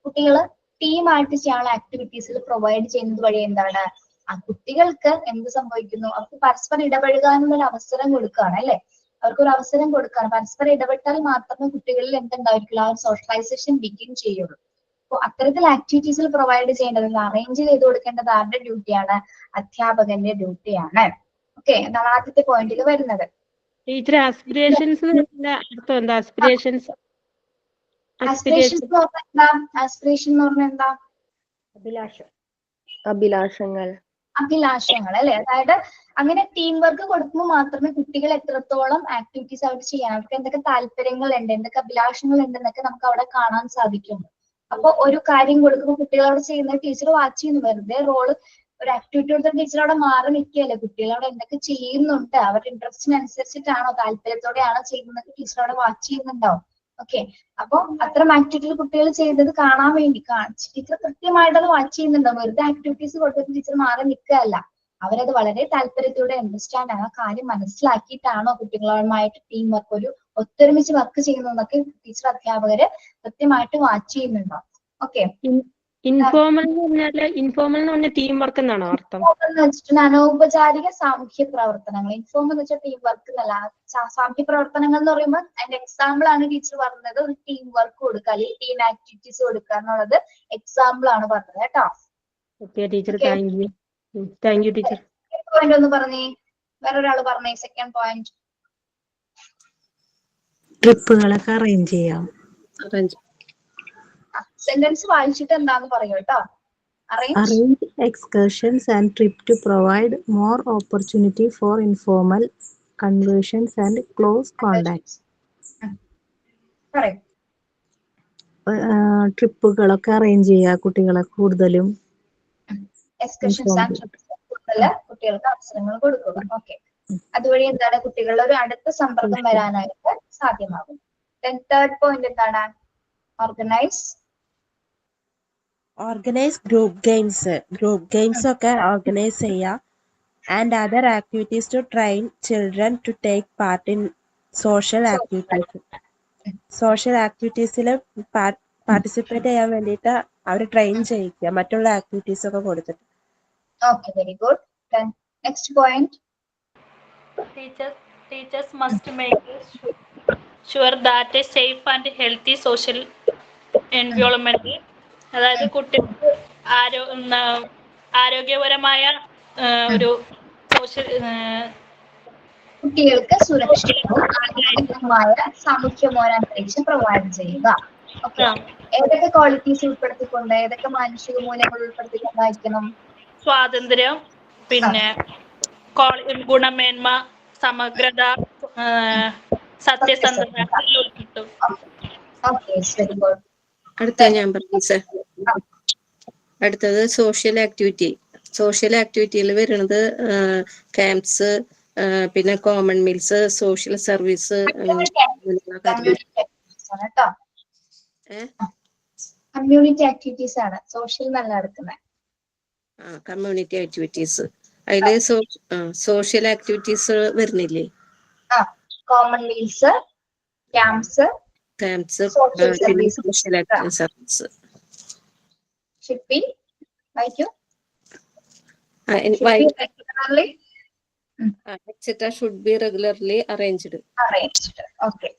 B: കുട്ടികൾ ടീമായിട്ട് ചെയ്യാനുള്ള ആക്ടിവിറ്റീസിൽ പ്രൊവൈഡ് ചെയ്യുന്നത് വഴി എന്താണ് ആ കുട്ടികൾക്ക് എന്ത് സംഭവിക്കുന്നു? അവർക്ക് പരസ്പരം ഇടപഴകാനുള്ള ഒരു അവസരം കൊടുക്കുകയാണ് അല്ലെ. അവർക്കൊരു അവസരം കൊടുക്കുകയാണ്. പരസ്പരം ഇടപെട്ടാൽ മാത്രമേ കുട്ടികളിൽ എന്തുണ്ടായിരിക്കുള്ളൂ, ആ ഒരു സോഷ്യലൈസേഷൻ ബിഗിൻ ചെയ്യുള്ളൂ. അപ്പോൾ അത്തരത്തിൽ ആക്ടിവിറ്റീസിൽ പ്രൊവൈഡ് ചെയ്യേണ്ടത്, അറേഞ്ച് ചെയ്ത് കൊടുക്കേണ്ടത് ആരുടെ ഡ്യൂട്ടിയാണ്? അധ്യാപകന്റെ ഡ്യൂട്ടിയാണ്. ഓക്കെ, എന്നാണ് ആദ്യത്തെ പോയിന്റിൽ വരുന്നത്.
L: ടീച്ചർ ആസ്പിറേഷൻസ് അർത്ഥം എന്താ? ആസ്പിറേഷൻസ്
B: ആസ്പിറേഷൻ എന്ന് പറഞ്ഞാൽ എന്താ? അഭിലാഷങ്ങൾ അല്ലെ. അതായത് അങ്ങനെ ടീം വർക്ക് കൊടുക്കുമ്പോൾ മാത്രമേ കുട്ടികൾ എത്രത്തോളം ആക്ടിവിറ്റീസ് അവർ ചെയ്യാൻ, അവർക്ക് എന്തൊക്കെ താല്പര്യങ്ങൾ ഉണ്ട്, എന്തൊക്കെ അഭിലാഷങ്ങൾ ഉണ്ട് എന്നൊക്കെ നമുക്ക് അവിടെ കാണാൻ സാധിക്കും. അപ്പൊ ഒരു കാര്യം കൊടുക്കുമ്പോൾ കുട്ടികൾ അവിടെ ചെയ്യുന്ന ടീച്ചർ വാച്ച് ചെയ്യുന്നു. വെറുതെ റോള് ഒരു ആക്ടിവിറ്റി കൊടുത്ത ടീച്ചർ അവിടെ മാറി നിൽക്കുകയല്ലേ. കുട്ടികൾ അവിടെ എന്തൊക്കെ ചെയ്യുന്നുണ്ട്, അവരുടെ ഇൻട്രസ്റ്റിനനുസരിച്ചിട്ടാണോ താല്പര്യത്തോടെയാണോ ചെയ്യുന്നത് ടീച്ചർ അവിടെ വാച്ച് ചെയ്യുന്നുണ്ടാവും. ഓക്കെ, അപ്പൊ അത്തരം ആക്ടിവിറ്റികൾ കുട്ടികൾ ചെയ്യുന്നത് കാണാൻ വേണ്ടി ടീച്ചർ കൃത്യമായിട്ട് അത് വാച്ച് ചെയ്യുന്നുണ്ടാവും. വെറുതെ ആക്ടിവിറ്റീസ് കൊടുത്തിട്ട് ടീച്ചർ മാറി നിൽക്കുകയല്ല. അവരത് വളരെ താല്പര്യത്തോടെ അണ്ടർസ്റ്റാൻഡ് ആണ്, ആ കാര്യം മനസ്സിലാക്കിയിട്ടാണോ കുട്ടികളുമായിട്ട് ടീം വർക്ക്, ഒരു ഒത്തൊരുമിച്ച് വർക്ക് ചെയ്യുന്നതൊക്കെ ടീച്ചർ അധ്യാപകര് കൃത്യമായിട്ട് വാച്ച് ചെയ്യുന്നുണ്ടാവും. ഓക്കെ,
L: ഇൻഫോർമൽ എന്ന് പറഞ്ഞാൽ ടീം വർക്ക് എന്നാണോ അർത്ഥം?
B: എന്ന് വെച്ചിട്ടുണ്ടെങ്കിൽ അനൗപചാരിക സാമൂഹ്യ പ്രവർത്തനങ്ങൾ. ഇൻഫോം എന്ന് വെച്ചാൽ ടീം വർക്ക് എന്നല്ല. സാമൂഹ്യ പ്രവർത്തനങ്ങൾ എന്ന് പറയുമ്പോൾ അതിന്റെ എക്സാമ്പിൾ ആണ് ടീച്ചർ പറഞ്ഞത്. ഒരു ടീം വർക്ക് കൊടുക്കുക അല്ലെങ്കിൽ ടീം ആക്ടിവിറ്റീസ് കൊടുക്കുക എന്നുള്ളത് എക്സാമ്പിൾ ആണ് പറഞ്ഞത് കേട്ടോ.
L: Okay teacher, thank you teacher.
B: Point ഒന്ന് പറഞ്ഞേ, വേറൊരാൾ പറഞ്ഞേ. സെക്കൻഡ് പോയിന്റ്,
N: ട്രിപ്പുകളൊക്കെ അറേഞ്ച് ചെയ്യാം.
B: സെന്റൻസ് വായിച്ചിട്ട് എന്താന്ന് പറയൂ കേട്ടോ.
N: Arrange excursions and trip to provide more opportunity for informal conversations and close contacts. ട്രിപ്പുകളൊക്കെ അറേഞ്ച് ചെയ്യുക കുട്ടികളെ കൂടുതലും.
B: കുട്ടികൾക്ക് അവസരങ്ങൾ കൊടുക്കുക. ഓക്കെ, അതുവഴി എന്താണ് കുട്ടികളുടെ ഒരു അടുത്ത സമ്പർക്കം വരാനായിട്ട് സാധ്യമാകും. തേർഡ് പോയിന്റ് എന്താണ്?
O: ഓർഗനൈസ് ഗ്രൂപ്പ് ഗെയിംസ് ഒക്കെ ഓർഗനൈസ് ചെയ്യുക. And other activities to train children to take part in social ആക്ടിവിറ്റീസിൽ പാർട്ടിസിപ്പേറ്റ് ചെയ്യാൻ വേണ്ടിയിട്ട് അവർ ട്രെയിൻ ചെയ്യിക്കുക മറ്റുള്ള ആക്ടിവിറ്റീസ് ഒക്കെ കൊടുത്തിട്ട്.
B: Okay, very good. Then next point.
A: Teachers must make sure that a safe and healthy social environment, അതായത് കുട്ടികൾക്ക് ആരോഗ്യപരമായ ഒരു സോഷ്യൽ,
B: കുട്ടികൾക്ക് സുരക്ഷിതവും ആരോഗ്യകരമായ സാമൂഹ്യമോരന്തരീക്ഷം പ്രൊവൈഡ് ചെയ്യുക. ഓക്കെ, ഏതൊക്കെ ക്വാളിറ്റീസ് ഉൾപ്പെടുത്തിക്കൊണ്ട്, ഏതൊക്കെ മാനുഷിക മൂല്യങ്ങൾ ഉൾപ്പെടുത്തിക്കൊണ്ടായിരിക്കണം?
A: സ്വാതന്ത്ര്യം, പിന്നെ ഗുണമേന്മ, സമഗ്രത, സത്യസന്ധത ഉൾപ്പെട്ടു.
E: അടുത്ത ഞാൻ പറഞ്ഞു സർ. അടുത്തത് സോഷ്യൽ ആക്ടിവിറ്റിയിൽ വരുന്നത് ക്യാമ്പ്സ്, പിന്നെ common meals, social service,
B: community activities ആണ് സോഷ്യൽ നല്ല നടക്കുന്നത്.
E: Community activities. അതില് സോഷ്യൽ ആക്ടിവിറ്റീസ് വരുന്നില്ലേ?
B: Common meals, camps,
E: social service.
B: Shipping,
E: etc. should be regularly arranged.
B: Okay.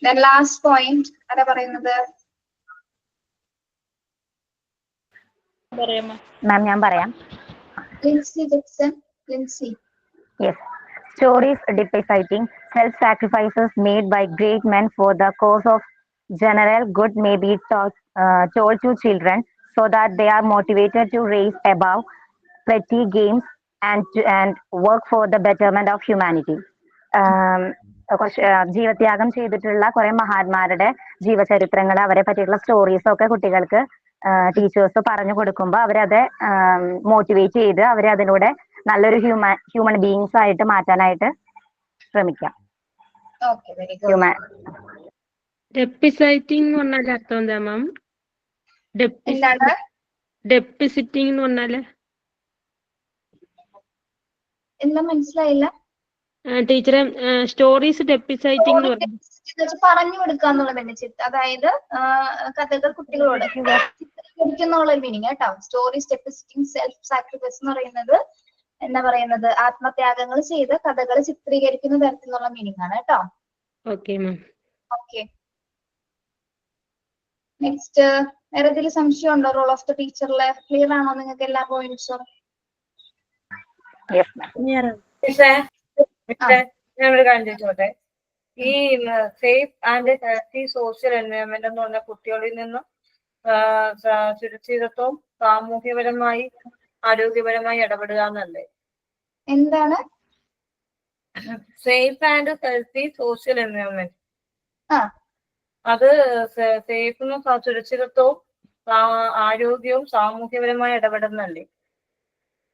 B: Then last point ആരാ പറയുന്നത്?
P: മാം ഞാൻ പറയാം.
B: Lincy ജെക്സൺ. Lincy.
P: Yes. Stories depicting self-sacrifices made by great men for the cause of general good may be told to children so that they are motivated to raise above petty games and work for the betterment of humanity. ജീവത്യാഗം ചെയ്തിട്ടുള്ള കുറെ മഹാന്മാരുടെ ജീവചരിത്രങ്ങൾ, അവരെ പറ്റിയിട്ടുള്ള stories ഒക്കെ കുട്ടികൾക്ക് teachers പറഞ്ഞു കൊടുക്കുമ്പോൾ അവരത് മോട്ടിവേറ്റ് ചെയ്ത് അവരെ അതിലൂടെ നല്ലൊരു ഹ്യൂമൻ ബീയിങ്സ് ആയിട്ട് മാറ്റാനായിട്ട് ശ്രമിക്കാം.
L: ഡെപ്പിസൈറ്റിംഗ് എന്ന് പറഞ്ഞാൽ അർത്ഥം എന്താ മാം? ഡെപ്പിസിറ്റിംഗ് എന്ന് പറഞ്ഞാല്
B: എന്താ മനസ്സിലായില്ല
L: ടീച്ചറെ? സ്റ്റോറീസ് ഡെപ്പിസൈറ്റിംഗ് എന്ന്
B: പറഞ്ഞു കൊടുക്കുക എന്നുള്ളതന്നെ. അതായത് കഥകൾ കുട്ടികളോട് ചിത്രീകരിക്കുന്ന മീനിങ് കേട്ടോ. സ്റ്റോറീസ് ഡെപ്പിസിറ്റിംഗ് സെൽഫ് സാക്രിഫൈസ് എന്ന് പറയുന്നത് എന്താ പറയുന്നത്, ആത്മത്യാഗങ്ങൾ ചെയ്ത് കഥകൾ ചിത്രീകരിക്കുന്ന തരത്തിലുള്ള മീനിങ് ആണ് കേട്ടോ.
L: ഓക്കെ.
B: നെക്സ്റ്റ്, വേറെ എന്തെങ്കിലും സംശയം ഉണ്ടോ? റോൾ ഓഫ് ദ ടീച്ചറിലെ ക്ലിയർ ആണോ നിങ്ങൾക്ക് എല്ലാ പോയിന്റ്സും?
M: ഞാനൊരു കാര്യം ചോദിച്ചോട്ടെ. ഈ safe and healthy social environment എന്ന് പറഞ്ഞ കുട്ടികളിൽ നിന്നും സുരക്ഷിതത്വവും സാമൂഹ്യപരമായി ആരോഗ്യപരമായി ഇടപെടുക എന്നല്ലേ?
B: എന്താണ്
M: safe and healthy social environment? അത് സേഫും സുരക്ഷിതത്വവും ആരോഗ്യവും സാമൂഹ്യപരമായി ഇടപെടുന്നല്ലേ?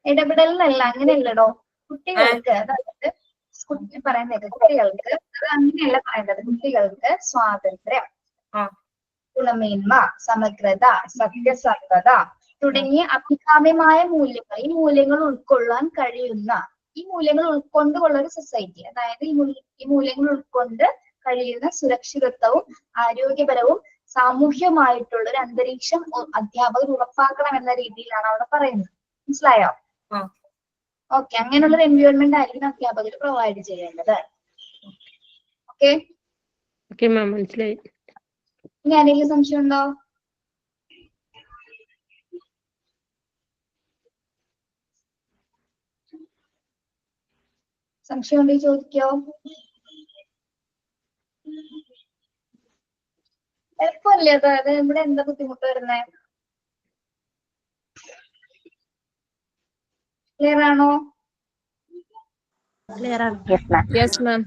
B: ഇടപെടലിനല്ല, അങ്ങനെയല്ലടോ. കുട്ടികൾക്ക്, അതായത് പറയുന്നത് കുട്ടികൾക്ക്, അത് അങ്ങനെയല്ല പറയുന്നത്. കുട്ടികൾക്ക് സ്വാതന്ത്ര്യം, ഗുണമേന്മ, സമഗ്രത, സത്യസന്ധത തുടങ്ങിയ അഭികാമ്യമായ മൂല്യങ്ങൾ, ഈ മൂല്യങ്ങൾ ഉൾക്കൊള്ളാൻ കഴിയുന്ന, ഈ മൂല്യങ്ങൾ ഉൾക്കൊണ്ടുള്ള ഒരു സൊസൈറ്റി, അതായത് ഈ മൂല്യങ്ങൾ ഉൾക്കൊണ്ട് കഴിയുന്ന സുരക്ഷിതത്വവും ആരോഗ്യപരവും സാമൂഹ്യമായിട്ടുള്ള ഒരു അന്തരീക്ഷം അധ്യാപകർ ഉറപ്പാക്കണം എന്ന രീതിയിലാണ് അവിടെ പറയുന്നത്. മനസ്സിലായോ? ഓക്കെ, അങ്ങനെയുള്ള ഒരു എൻവയോൺമെന്റ് ആയിരിക്കും അധ്യാപകർ പ്രൊവൈഡ് ചെയ്യേണ്ടത്. ഓക്കെ,
L: മനസ്സിലായി.
B: ഇനി ആരെങ്കിലും സംശയം ഉണ്ടോ? സംശയം ഉണ്ടെങ്കിൽ ചോദിക്കോ. എളുപ്പമല്ലേ അത്? അത് ഇവിടെ എന്താ ബുദ്ധിമുട്ട് വരുന്നേ? ക്ലിയർ ആണോ?
E: Yes ma'am.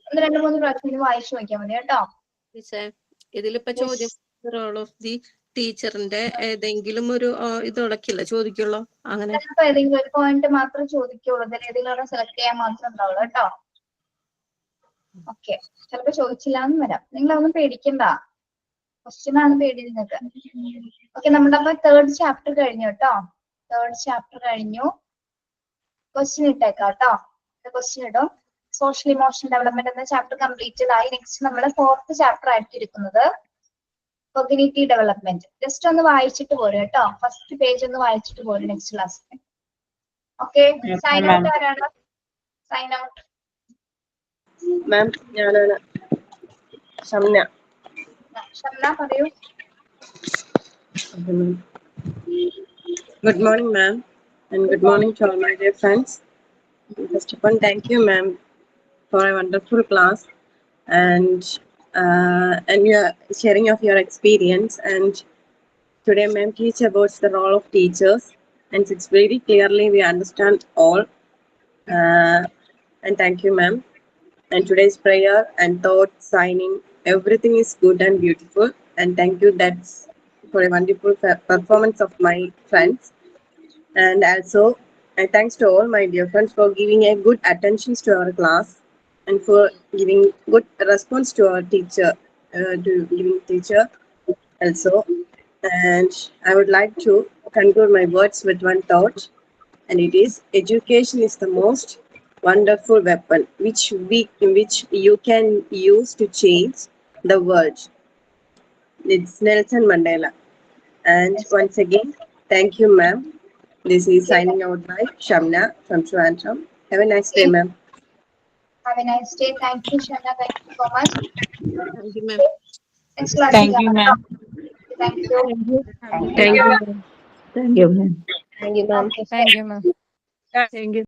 B: ഒന്ന് 2-3 പ്രാവശ്യം വായിച്ചു നോക്കിയാൽ മതി കേട്ടോ.
E: ഇതിലിപ്പോ ചോദ്യം റോൾ ഓഫ് ദി ടീച്ചറിന്റെ ഏതെങ്കിലും ഒരു ഇത് ഉടക്കില്ല ചോദിക്കുള്ളൂ. അങ്ങനെ
B: ഏതെങ്കിലും ഒരു പോയിന്റ് മാത്രം ചോദിക്കുള്ളൂ. ഏതെങ്കിലും സെലക്ട് ചെയ്യാൻ മാത്രം ഉണ്ടാവുള്ളൂ കേട്ടോ. ഓക്കെ, ചിലപ്പോ ചോദിച്ചില്ലാന്ന് വരാം. നിങ്ങളൊന്നും പേടിക്കണ്ട. ക്വസ്റ്റ്യൻ ആണ് പേടി നിങ്ങൾക്ക്. ഓക്കെ, നമ്മുടെ അപ്പൊ 3rd ചാപ്റ്റർ കഴിഞ്ഞു കേട്ടോ. 3rd ചാപ്റ്റർ കഴിഞ്ഞു. ക്വസ്റ്റ്യൻ ഇട്ടേക്കാം കേട്ടോ. ക്വസ്റ്റ്യൻ ഇടും. സോഷ്യൽ ഇമോഷണൽ ഡെവലപ്മെന്റ് എന്ന ചാപ്റ്റർ കംപ്ലീറ്റഡ് ആയി. നെക്സ്റ്റ് നമ്മുടെ 4th ചാപ്റ്റർ ആയിട്ടിരിക്കുന്നത് കോഗ്നിറ്റീവ് ഡെവലപ്മെന്റ്. ജസ്റ്റ് ഒന്ന് വായിച്ചിട്ട് പോരും കേട്ടോ. ഫസ്റ്റ് പേജ് ഒന്ന് വായിച്ചിട്ട് പോരും നെക്സ്റ്റ് ക്ലാസ്സിൽ. ഓക്കെ, സൈൻ ഔട്ട് ആരാണ്? സൈൻ ഔട്ട്
H: മാം, ഞാനാണ്. ഷംന.
B: ഷംന പറയൂ.
H: Good morning, ma'am, and good morning to all my dear friends. First of all, thank you, ma'am, for a wonderful class and your sharing of your experience. And today, ma'am, teach about the role of teachers, and it's very clearly we understand all. And thank you, ma'am. And today's prayer and thought signing, everything is good and beautiful. And thank you. That's for a wonderful performance of my friends. And also, thanks to all my dear friends for giving a good attention to our class and for giving good response to our teacher, also. And I would like to conclude my words with one thought, and it is: education is the most wonderful weapon which you can use to change the world. It's Nelson Mandela. And once again, thank you, ma'am. This is signing out by Shamna from Trivandrum. Have a nice day, ma'am.
B: Have a nice day. Thank you, Shamna. Thank you so much.
E: Thank you, ma'am.
B: Next class.
I: Thank you, ma'am.
B: Thank you.
H: Thank you.
K: Thank you, ma'am.
H: Thank you, ma'am.
B: Okay.
L: Thank you, ma'am. Thank you.